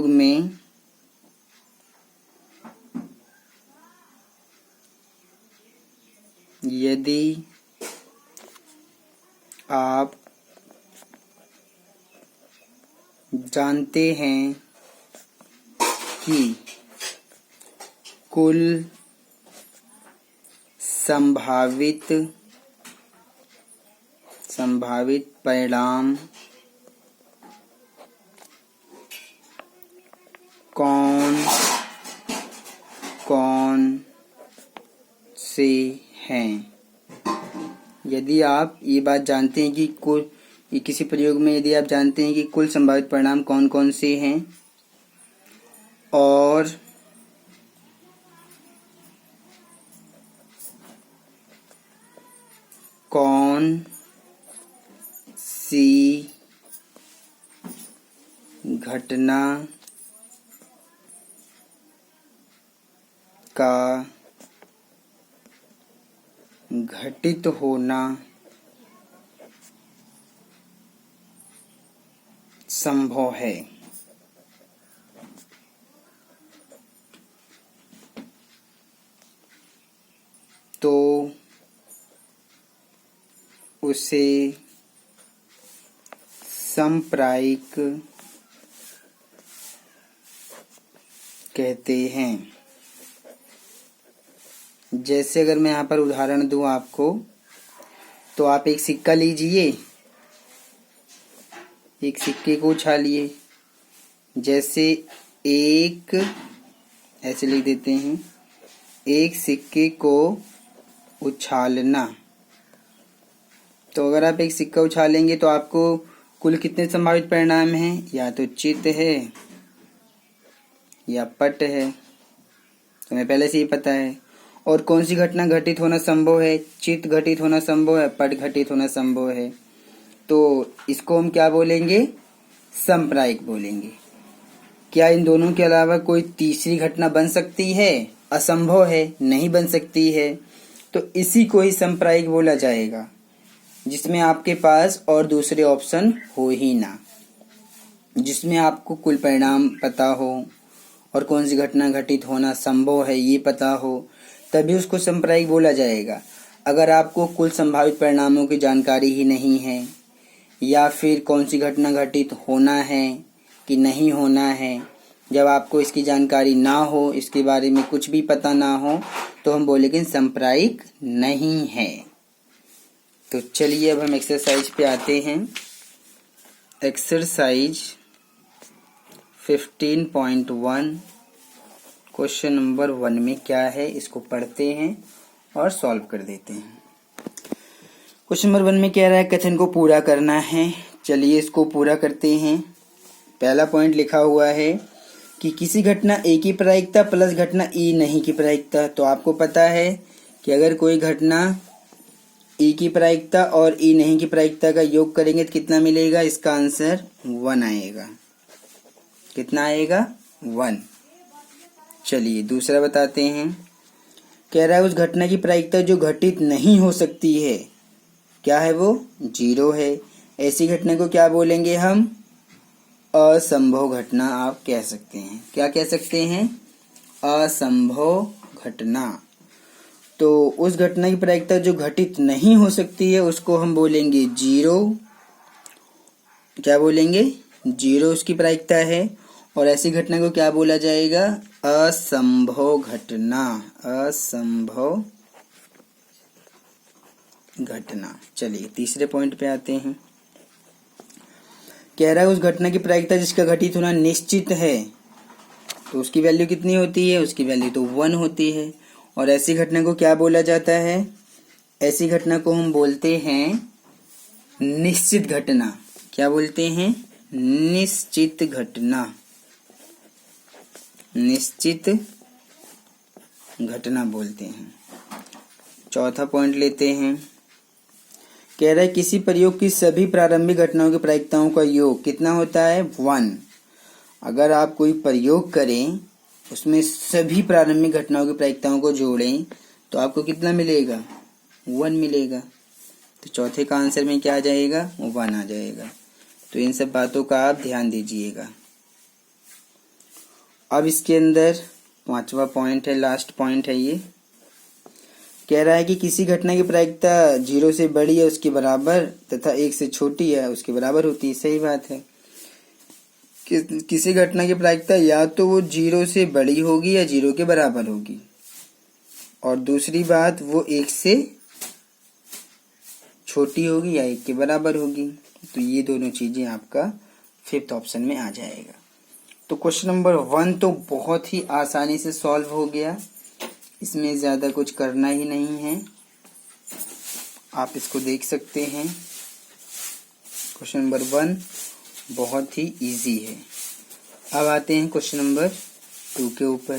में यदि आप जानते हैं कि कुल संभावित परिणाम कौन कौन से हैं। यदि आप ये बात जानते हैं कि कुल कि किसी प्रयोग में यदि आप जानते हैं कि कुल संभावित परिणाम कौन कौन से हैं और कौन सी घटना का घटित होना संभव है, तो उसे समप्रायिक कहते हैं। जैसे अगर मैं यहाँ पर उदाहरण दूं आपको, तो आप एक सिक्का लीजिए, एक सिक्के को उछालिए। जैसे एक, ऐसे लिख देते हैं, एक सिक्के को उछालना। तो अगर आप एक सिक्का उछालेंगे तो आपको कुल कितने संभावित परिणाम हैं? या तो चित है या पट है, तो हमें पहले से ही पता है। और कौन सी घटना घटित होना संभव है? चित घटित होना संभव है, पट घटित होना संभव है। तो इसको हम क्या बोलेंगे? समप्रायिक बोलेंगे। क्या इन दोनों के अलावा कोई तीसरी घटना बन सकती है? असंभव है, नहीं बन सकती है। तो इसी को ही समप्रायिक बोला जाएगा, जिसमें आपके पास और दूसरे ऑप्शन हो ही ना, जिसमें आपको कुल परिणाम पता हो और कौन सी घटना घटित होना संभव है ये पता हो, तभी उसको समप्रायिक बोला जाएगा। अगर आपको कुल संभावित परिणामों की जानकारी ही नहीं है, या फिर कौन सी घटना घटित होना है कि नहीं होना है, जब आपको इसकी जानकारी ना हो, इसके बारे में कुछ भी पता ना हो, तो हम बोलेंगे समप्रायिक नहीं है। तो चलिए अब हम एक्सरसाइज पे आते हैं। एक्सरसाइज 15.1 क्वेश्चन नंबर 1 में क्या है, इसको पढ़ते हैं और सॉल्व कर देते हैं। क्वेश्चन नंबर 1 में कह रहा है कथन को पूरा करना है। चलिए इसको पूरा करते हैं। पहला पॉइंट लिखा हुआ है कि किसी घटना ए की प्रायिकता प्लस घटना ई नहीं की प्रायिकता। तो आपको पता है कि अगर कोई घटना ई की प्रायिकता और ई नहीं की प्रायिकता का योग करेंगे तो कितना मिलेगा? इसका आंसर 1 आएगा। कितना आएगा? 1। चलिए दूसरा बताते हैं। कह रहा है उस घटना की प्रायिकता जो घटित नहीं हो सकती है, क्या है वो? 0 है। ऐसी घटना को क्या बोलेंगे हम? असंभव घटना आप कह सकते हैं। क्या कह सकते हैं? असंभव घटना। तो उस घटना की प्रायिकता जो घटित नहीं हो सकती है उसको हम बोलेंगे 0। क्या बोलेंगे? 0 उसकी प्रायिकता है। और ऐसी घटना को क्या बोला जाएगा? असंभव घटना। असंभव घटना। चलिए तीसरे पॉइंट पे आते हैं। कह रहा है उस घटना की प्रायिकता जिसका घटित होना निश्चित है, तो उसकी वैल्यू कितनी होती है? उसकी वैल्यू तो 1 होती है। और ऐसी घटना को क्या बोला जाता है? ऐसी घटना को हम बोलते हैं निश्चित घटना। क्या बोलते हैं? निश्चित घटना। निश्चित घटना बोलते हैं। चौथा पॉइंट लेते हैं। कह रहा है किसी प्रयोग की सभी प्रारंभिक घटनाओं की प्रायिकताओं का योग कितना होता है? 1। अगर आप कोई प्रयोग करें, उसमें सभी प्रारंभिक घटनाओं की प्रायिकताओं को जोड़ें, तो आपको कितना मिलेगा? 1 मिलेगा। तो चौथे का आंसर में क्या आ जाएगा? 1 आ जाएगा। तो इन सब बातों का आप ध्यान दीजिएगा। अब इसके अंदर 5वां पॉइंट है, लास्ट पॉइंट है ये। कह रहा है कि किसी घटना की प्रायिकता 0 से बड़ी है उसके बराबर तथा 1 से छोटी है उसके बराबर होती है। सही बात है। किसी घटना की प्रायिकता या तो वो 0 से बड़ी होगी या 0 के बराबर होगी, और दूसरी बात वो 1 से छोटी होगी या 1 के बराबर होगी। तो ये दोनों चीजें आपका 5th ऑप्शन में आ जाएगा। तो क्वेश्चन नंबर 1 तो बहुत ही आसानी से सॉल्व हो गया, इसमें ज्यादा कुछ करना ही नहीं है। आप इसको देख सकते हैं। क्वेश्चन नंबर 1 बहुत ही इजी है। अब आते हैं क्वेश्चन नंबर 2 के ऊपर।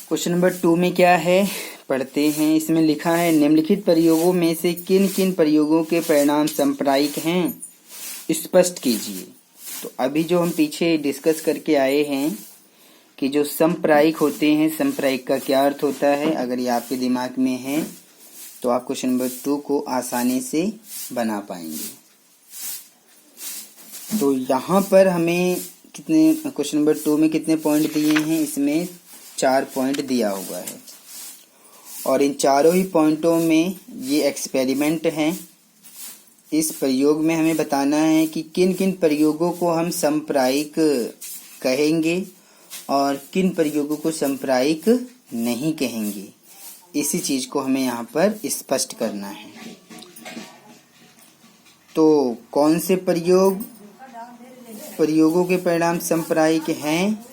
क्वेश्चन नंबर 2 में क्या है पढ़ते हैं। इसमें लिखा है निम्नलिखित प्रयोगों में से किन किन प्रयोगों के परिणाम सांप्रायिक हैं, स्पष्ट कीजिए। तो अभी जो हम पीछे डिस्कस करके आए हैं कि जो सांप्रायिक होते हैं, सांप्रायिक का क्या अर्थ होता है, अगर ये आपके दिमाग में है तो आप क्वेश्चन नंबर 2 को आसानी से बना पाएंगे। तो यहाँ पर हमें कितने क्वेश्चन नंबर 2 में कितने पॉइंट दिए हैं, इसमें 4 पॉइंट दिया हुआ है और इन चारों ही पॉइंटों में ये एक्सपेरिमेंट हैं। इस प्रयोग में हमें बताना है कि किन किन प्रयोगों को हम सांप्रायिक कहेंगे और किन प्रयोगों को सांप्रायिक नहीं कहेंगे। इसी चीज को हमें यहाँ पर स्पष्ट करना है। तो कौन से प्रयोगों के परिणाम सांप्रायिक हैं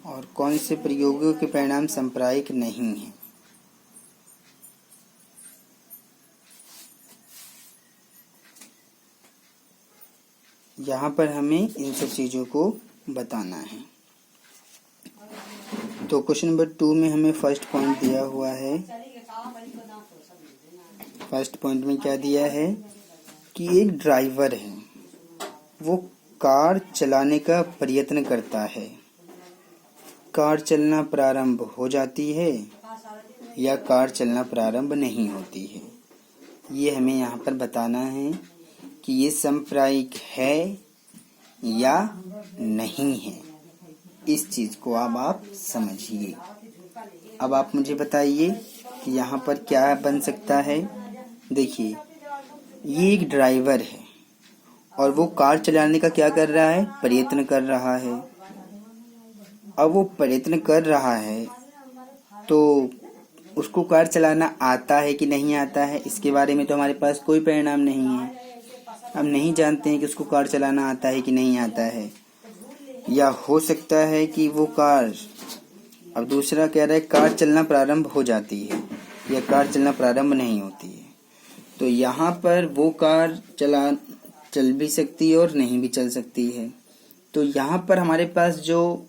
और कौन से प्रयोगों के परिणाम सांप्रायिक नहीं हैं। यहाँ पर हमें इन सब चीजों को बताना है। तो क्वेश्चन नंबर 2 में हमें फर्स्ट पॉइंट दिया हुआ है। फर्स्ट पॉइंट में क्या दिया है कि एक ड्राइवर है, वो कार चलाने का प्रयत्न करता है। कार चलना प्रारंभ हो जाती है या कार चलना प्रारंभ नहीं होती है। ये हमें यहाँ पर बताना है कि ये सांप्रायिक है या नहीं है। इस चीज को अब आप समझिए। अब आप मुझे बताइए कि यहाँ पर क्या बन सकता है। देखिए, ये एक ड्राइवर है और वो कार चलाने का क्या कर रहा है, प्रयत्न कर रहा है। अब वो प्रयत्न कर रहा है तो उसको कार चलाना आता है कि नहीं आता है, इसके बारे में तो हमारे पास कोई परिणाम नहीं है। हम नहीं जानते हैं कि उसको कार चलाना आता है कि नहीं आता है। या हो सकता है कि वो कार, अब दूसरा कह रहा है कार चलना प्रारंभ हो जाती है या कार चलना प्रारंभ नहीं होती है। तो यहाँ पर वो कार चल भी सकती है और नहीं भी चल सकती है। तो यहाँ पर हमारे पास जो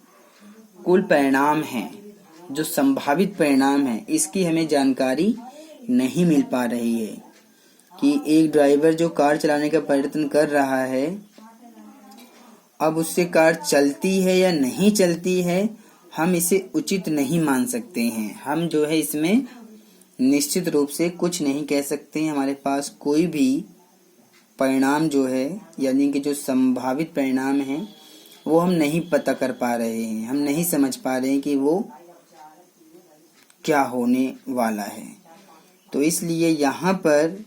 कुल परिणाम है, जो संभावित परिणाम है, इसकी हमें जानकारी नहीं मिल पा रही है कि एक ड्राइवर जो कार चलाने का प्रयत्न कर रहा है, अब उससे कार चलती है या नहीं चलती है, हम इसे उचित नहीं मान सकते हैं। हम जो है इसमें निश्चित रूप से कुछ नहीं कह सकते हैं। हमारे पास कोई भी परिणाम जो है, यानी कि जो संभावित परिणाम है, वो हम नहीं पता कर पा रहे हैं। हम नहीं समझ पा रहे हैं कि वो क्या होने वाला है। तो इसलिए यहाँ पर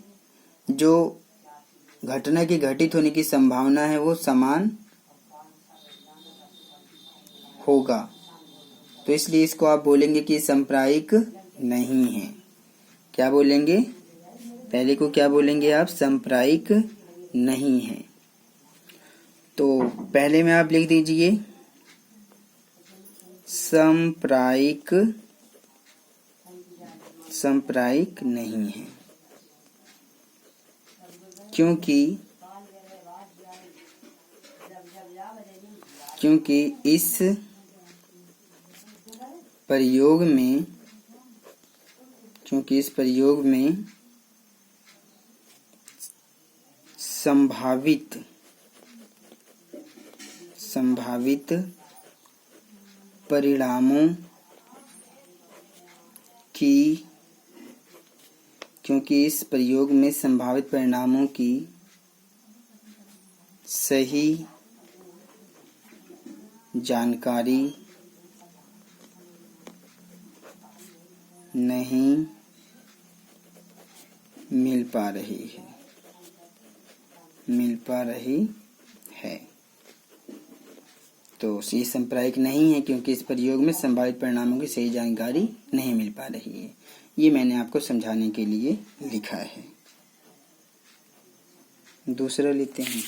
जो घटना के घटित होने की संभावना है वो समान होगा। तो इसलिए इसको आप बोलेंगे कि सांप्रायिक नहीं है। क्या बोलेंगे, पहले को क्या बोलेंगे आप, सांप्रायिक नहीं है। तो पहले में आप लिख दीजिए सांप्रायिक नहीं है, क्योंकि इस प्रयोग में संभावित परिणामों की सही जानकारी नहीं मिल पा रही है। तो ये सांप्रायिक नहीं है क्योंकि इस प्रयोग में संभावित परिणामों की सही जानकारी नहीं मिल पा रही है। ये मैंने आपको समझाने के लिए लिखा है। दूसरा लेते हैं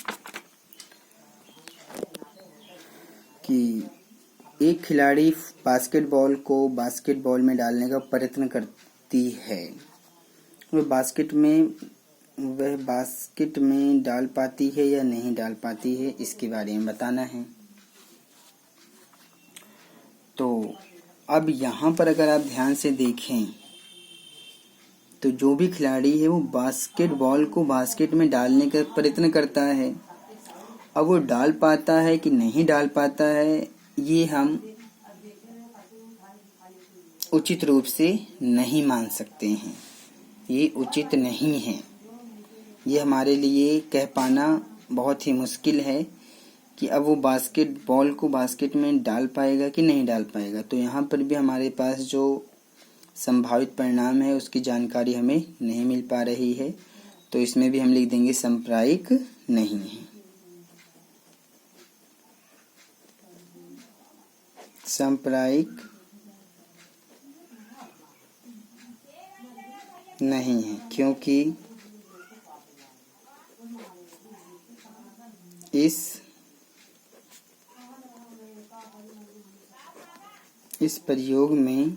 कि एक खिलाड़ी बास्केटबॉल को बास्केटबॉल में डालने का प्रयत्न करती सकती है। वह बास्केट में डाल पाती है या नहीं डाल पाती है, इसके बारे में बताना है। तो अब यहाँ पर अगर आप ध्यान से देखें तो जो भी खिलाड़ी है वो बास्केटबॉल को बास्केट में डालने का प्रयत्न करता है। अब वो डाल पाता है कि नहीं डाल पाता है, ये हम उचित रूप से नहीं मान सकते हैं, ये उचित नहीं है। ये हमारे लिए कह पाना बहुत ही मुश्किल है कि अब वो बास्केटबॉल को बास्केट में डाल पाएगा कि नहीं डाल पाएगा। तो यहाँ पर भी हमारे पास जो संभावित परिणाम है उसकी जानकारी हमें नहीं मिल पा रही है, तो इसमें भी हम लिख देंगे सांप्रायिक नहीं है। सांप्रायिक नहीं है क्योंकि इस प्रयोग में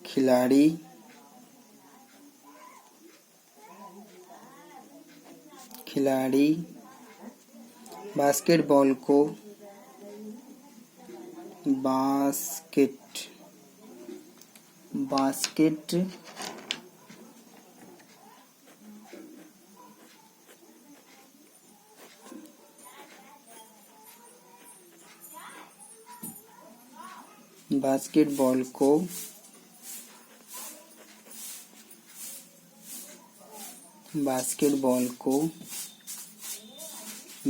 खिलाड़ी बास्केटबॉल को बास्केटबॉल को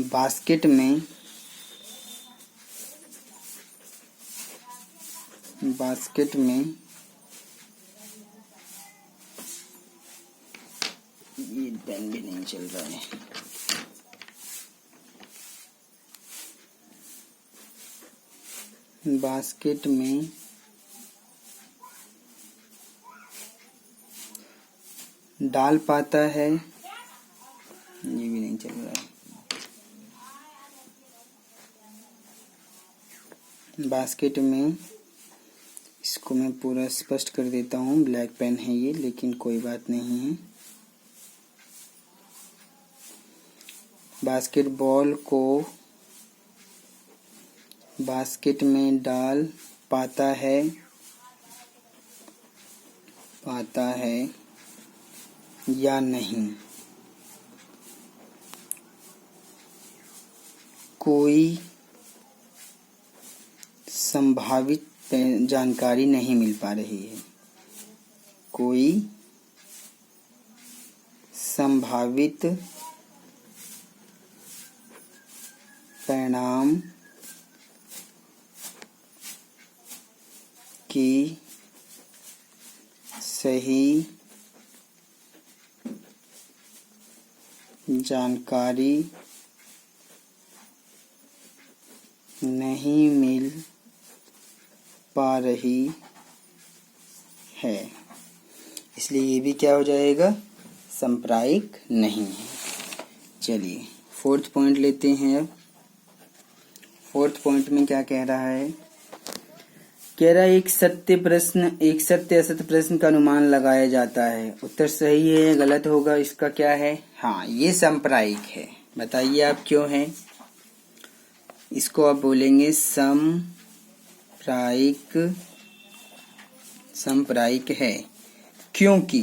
बास्केट में ये पेन भी नहीं चल रहा है। बास्केट में डाल पाता है, ये भी नहीं चल रहा है। बास्केट में, इसको मैं पूरा स्पष्ट कर देता हूँ, ब्लैक पेन है ये, लेकिन कोई बात नहीं है। बास्केटबॉल को बास्केट में डाल पाता है या नहीं, कोई संभावित जानकारी नहीं मिल पा रही है। कोई संभावित परिणाम की सही जानकारी नहीं मिल पा रही है, इसलिए ये भी क्या हो जाएगा, सांप्रायिक नहीं है। चलिए फोर्थ पॉइंट लेते हैं। अब फोर्थ पॉइंट में क्या कह रहा है, कह रहा है एक सत्य असत्य प्रश्न का अनुमान लगाया जाता है, उत्तर सही है या गलत होगा, इसका क्या है, हाँ ये सांप्रायिक है। बताइए आप क्यों है, इसको आप बोलेंगे सांप्रायिक है क्योंकि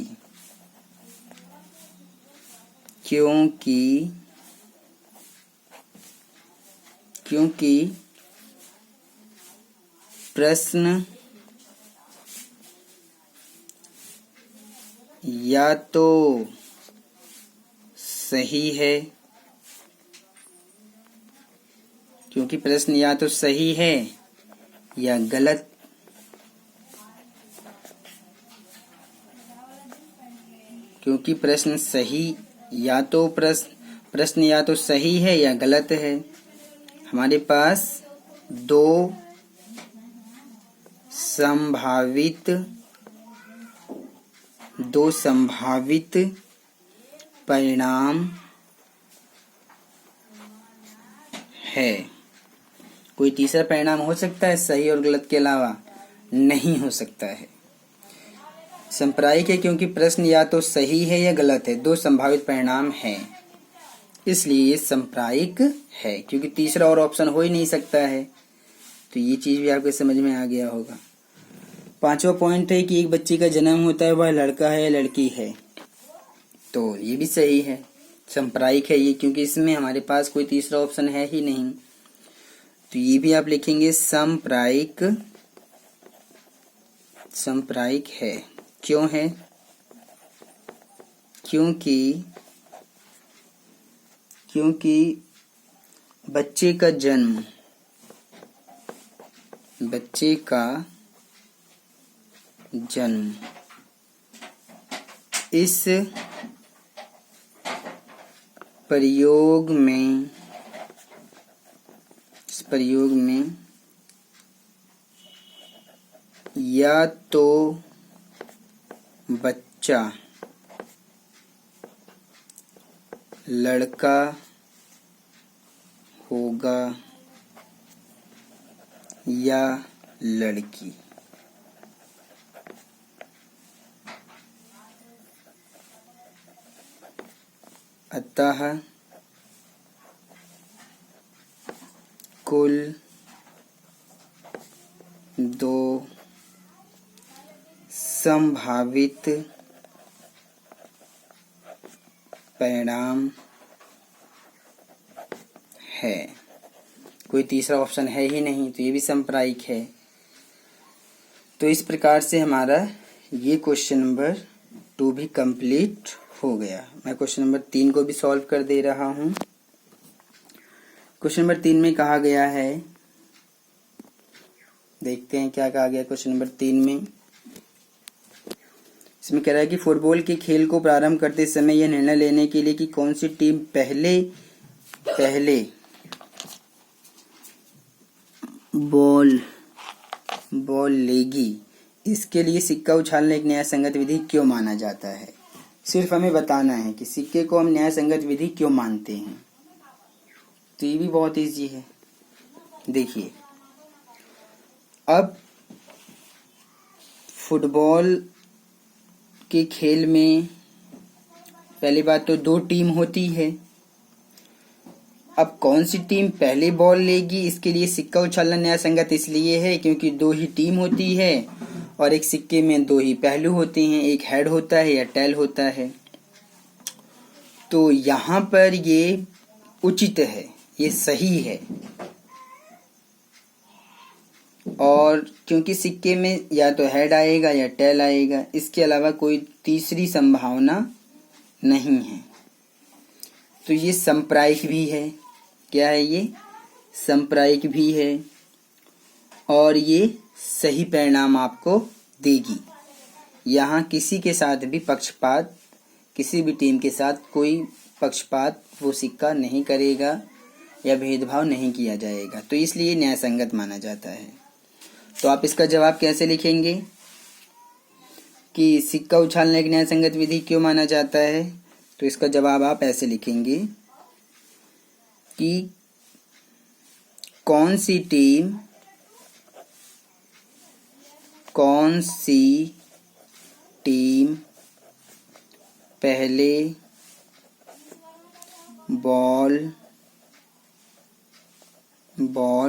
प्रश्न या तो सही है, क्योंकि प्रश्न या तो सही है या गलत। क्योंकि प्रश्न या तो सही है या गलत है। हमारे पास दो संभावित परिणाम है। कोई तीसरा परिणाम हो सकता है सही और गलत के अलावा, नहीं हो सकता है। सांप्रायिक है क्योंकि प्रश्न या तो सही है या गलत है, दो संभावित परिणाम हैं, इसलिए ये सांप्रायिक है, क्योंकि तीसरा और ऑप्शन हो ही नहीं सकता है। तो ये चीज भी आपके समझ में आ गया होगा। पांचवा पॉइंट है कि एक बच्चे का जन्म होता है, वह लड़का है या लड़की है, तो ये भी सही है, सांप्रायिक है ये, क्योंकि इसमें हमारे पास कोई तीसरा ऑप्शन है ही नहीं। तो ये भी आप लिखेंगे सांप्रायिक, सांप्रायिक है। क्यों है? क्योंकि बच्चे का जन्म इस प्रयोग में या तो बच्चा लड़का होगा या लड़की। अतः कुल दो संभावित परिणाम है, कोई तीसरा ऑप्शन है ही नहीं, तो ये भी सांप्रायिक है। तो इस प्रकार से हमारा ये क्वेश्चन नंबर 2 भी कंप्लीट हो गया। मैं क्वेश्चन नंबर 3 को भी सॉल्व कर दे रहा हूं। क्वेश्चन नंबर 3 में कहा गया है, देखते हैं क्या कहा गया क्वेश्चन नंबर 3 में। इसमें कह रहा है कि फुटबॉल के खेल को प्रारंभ करते समय यह निर्णय लेने के लिए कि कौन सी टीम पहले बॉल लेगी, इसके लिए सिक्का उछालना एक न्याय संगत विधि क्यों माना जाता है। सिर्फ हमें बताना है कि सिक्के को हम न्याय संगत विधि क्यों मानते हैं। तो ये भी बहुत इजी है। देखिए, अब फुटबॉल के खेल में पहली बात तो 2 टीम होती है। अब कौन सी टीम पहले बॉल लेगी, इसके लिए सिक्का उछालना न्याय संगत इसलिए है क्योंकि 2 ही टीम होती है और एक सिक्के में 2 ही पहलू होते हैं, एक हेड होता है या टेल होता है। तो यहाँ पर ये उचित है, ये सही है। और क्योंकि सिक्के में या तो हेड आएगा या टेल आएगा, इसके अलावा कोई तीसरी संभावना नहीं है, तो ये सांप्रायिक भी है। क्या है ये? सांप्रायिक भी है और ये सही परिणाम आपको देगी। यहाँ किसी के साथ भी पक्षपात, किसी भी टीम के साथ कोई पक्षपात वो सिक्का नहीं करेगा या भेदभाव नहीं किया जाएगा, तो इसलिए न्याय संगत माना जाता है। तो आप इसका जवाब कैसे लिखेंगे कि सिक्का उछालने एक न्याय संगत विधि क्यों माना जाता है? तो इसका जवाब आप ऐसे लिखेंगे कि कौन सी टीम पहले बॉल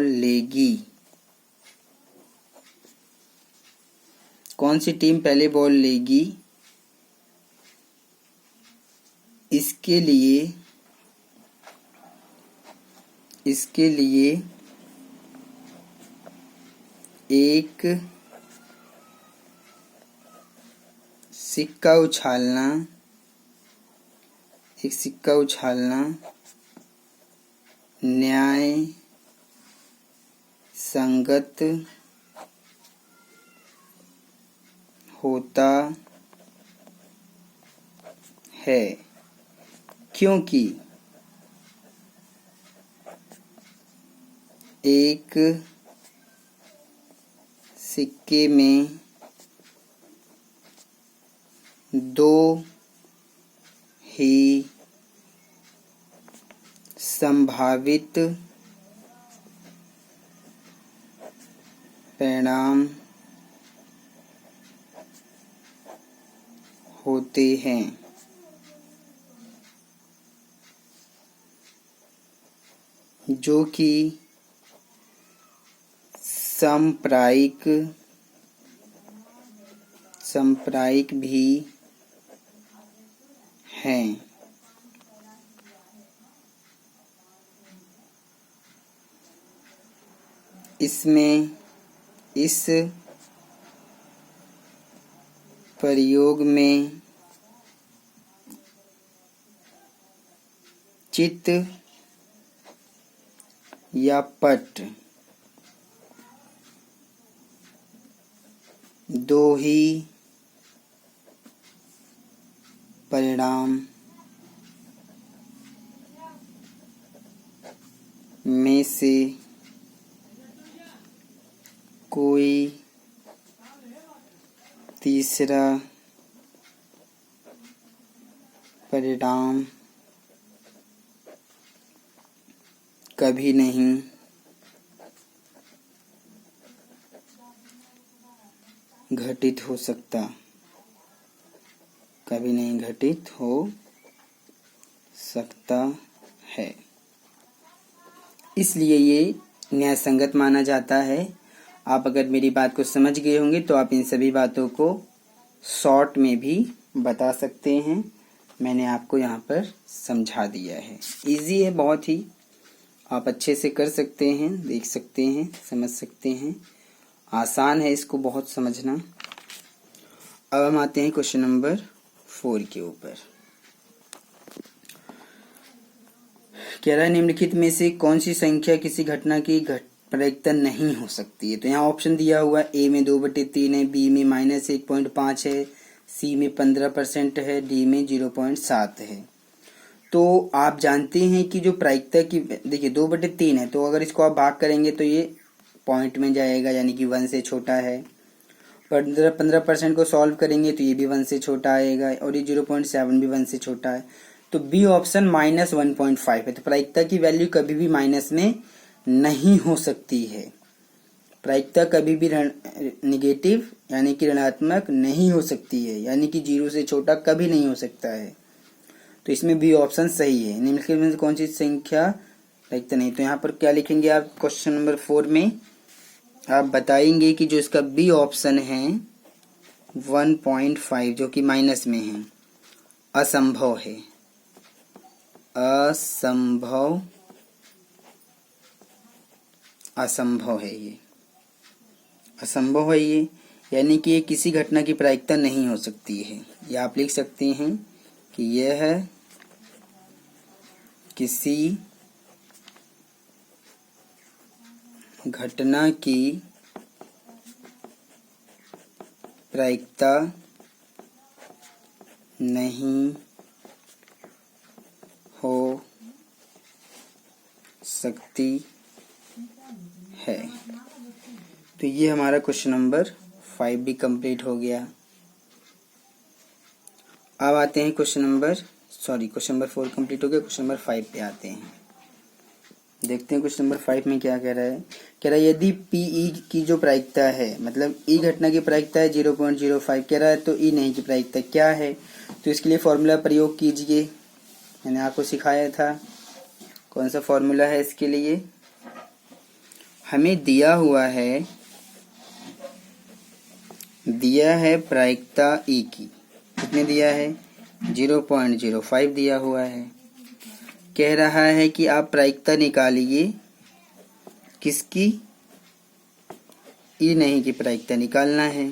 लेगी, कौन सी टीम पहले बॉल लेगी, इसके लिए एक सिक्का उछालना न्याय संगत होता है, क्योंकि एक सिक्के में 2 ही संभावित परिणाम होते हैं। जो कि समप्रायिक भी हैं। इसमें इस प्रयोग में चित या पट दो ही परिणाम में से कोई तीसरा परिणाम कभी नहीं घटित हो सकता, कभी नहीं घटित हो सकता है। इसलिए ये न्यायसंगत माना जाता है। आप अगर मेरी बात को समझ गए होंगे तो आप इन सभी बातों को शॉर्ट में भी बता सकते हैं। मैंने आपको यहाँ पर समझा दिया है। इजी है बहुत ही, आप अच्छे से कर सकते हैं, देख सकते हैं, समझ सकते हैं। आसान है इसको बहुत समझना। अब हम आते हैं क्वेश्चन नंबर 4 के ऊपर। कह रहा है निम्नलिखित में से कौन सी संख्या किसी घटना की प्रायिकता नहीं हो सकती है। तो यहाँ ऑप्शन दिया हुआ है, ए में 2/3 है, बी में -1.5 है, सी में 15% है, डी में 0.7 है। तो आप जानते हैं कि जो प्रायिकता की, देखिए 2/3 है, तो अगर इसको आप भाग करेंगे तो ये पॉइंट में जाएगा, यानी कि 1 से छोटा है। 15% को सॉल्व करेंगे तो ये भी 1 से छोटा आएगा, और ये 0.7 भी 1 से छोटा है। तो बी ऑप्शन -1.5 है। तो प्रायिकता की वैल्यू कभी भी माइनस में नहीं हो सकती है। प्रायिकता कभी भी निगेटिव यानी कि ऋणात्मक नहीं हो सकती है, यानी कि 0 से छोटा कभी नहीं हो सकता है। तो इसमें बी ऑप्शन सही है। निम्नलिखित में से कौन सी संख्या प्रायिकता नहीं। तो यहाँ पर क्या लिखेंगे आप क्वेश्चन नंबर 4 में, आप बताएंगे कि जो इसका बी ऑप्शन है 1.5 जो कि माइनस में है, असंभव है। असंभव है ये, असंभव है ये, यानी कि ये किसी घटना की प्रायिकता नहीं हो सकती है। या आप लिख सकते हैं कि यह है किसी घटना की प्रायिकता नहीं हो सकती है। तो ये हमारा क्वेश्चन नंबर 5 भी कंप्लीट हो गया। अब आते हैं क्वेश्चन नंबर 4 कंप्लीट हो गया। क्वेश्चन नंबर 5 पे आते हैं। देखते हैं क्वेश्चन नंबर 5 में क्या कह रहा है। कह रहा है यदि पीई की जो प्रायिकता है, मतलब ई घटना की प्रायिकता है 0.05 कह रहा है, तो ई नहीं की प्रायिकता क्या है। तो इसके लिए फॉर्मूला प्रयोग कीजिए। मैंने आपको सिखाया था कौन सा फॉर्मूला है इसके लिए। हमें दिया है प्रायिकता ई की, कितने दिया है 0.05 दिया हुआ है। कह रहा है कि आप प्रायिकता निकालिए किसकी, ई नहीं की प्रायिकता निकालना है।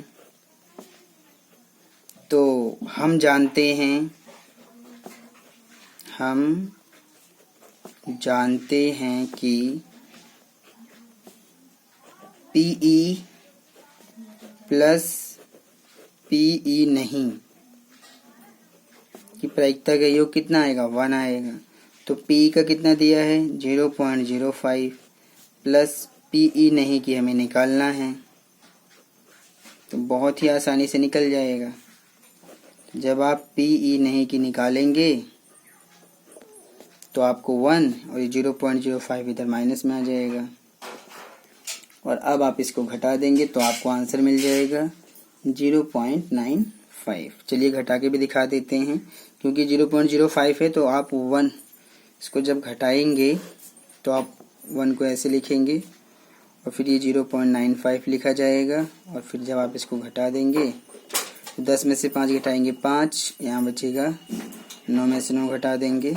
तो हम जानते हैं कि पीई प्लस पीई नहीं की प्रायिकता का योग कितना आएगा 1 आएगा। तो पी का कितना दिया है 0.05 प्लस पीई नहीं की हमें निकालना है। तो बहुत ही आसानी से निकल जाएगा। जब आप पीई नहीं की निकालेंगे तो आपको 1 और 0.05 इधर माइनस में आ जाएगा, और अब आप इसको घटा देंगे तो आपको आंसर मिल जाएगा 0.95। 5। चलिए घटा के भी दिखा देते हैं, क्योंकि 0.05 है तो आप 1 इसको जब घटाएंगे तो आप 1 को ऐसे लिखेंगे और फिर ये 0.95 लिखा जाएगा। और फिर जब आप इसको घटा देंगे तो 10 में से 5 घटाएंगे 5, यहाँ बचेगा 9 में से 9 घटा देंगे,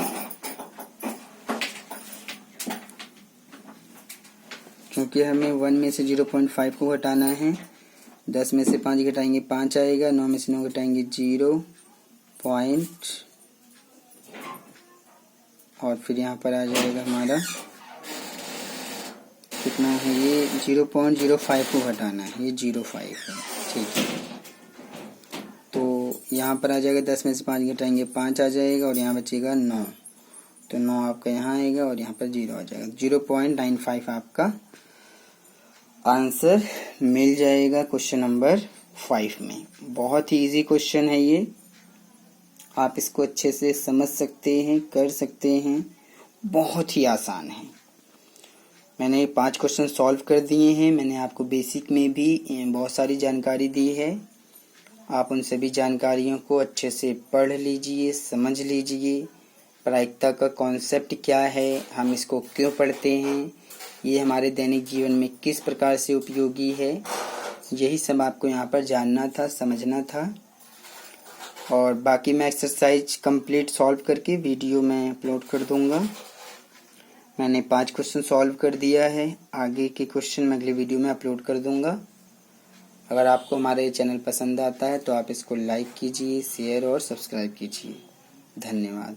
क्योंकि हमें 1 में से 0.5 को घटाना है। 10 में से 5 घटाएंगे 5 आएगा, 9 में से 9 घटाएंगे 0 पॉइंट, और फिर यहाँ पर आ जाएगा हमारा कितना है, ये 0.05 को घटाना है, ये 0.5 है, ठीक है। तो यहाँ पर आ जाएगा 10 में से 5 घटाएंगे 5 आ जाएगा, और यहाँ बचेगा 9, तो 9 आपका यहाँ आएगा और यहाँ पर 0 आ जाएगा। 0.95 आपका आंसर मिल जाएगा क्वेश्चन नंबर 5 में। बहुत ही इजी क्वेश्चन है ये, आप इसको अच्छे से समझ सकते हैं, कर सकते हैं, बहुत ही आसान है। मैंने 5 क्वेश्चन सॉल्व कर दिए हैं। मैंने आपको बेसिक में भी बहुत सारी जानकारी दी है। आप उन सभी जानकारियों को अच्छे से पढ़ लीजिए, समझ लीजिए। प्रायिकता का कॉन्सेप्ट क्या है, हम इसको क्यों पढ़ते हैं, ये हमारे दैनिक जीवन में किस प्रकार से उपयोगी है, यही सब आपको यहाँ पर जानना था, समझना था। और बाकी मैं एक्सरसाइज कंप्लीट सॉल्व करके वीडियो में अपलोड कर दूंगा। मैंने 5 क्वेश्चन सॉल्व कर दिया है, आगे के क्वेश्चन मैं अगले वीडियो में अपलोड कर दूंगा। अगर आपको हमारा ये चैनल पसंद आता है तो आप इसको लाइक कीजिए, शेयर और सब्सक्राइब कीजिए। धन्यवाद।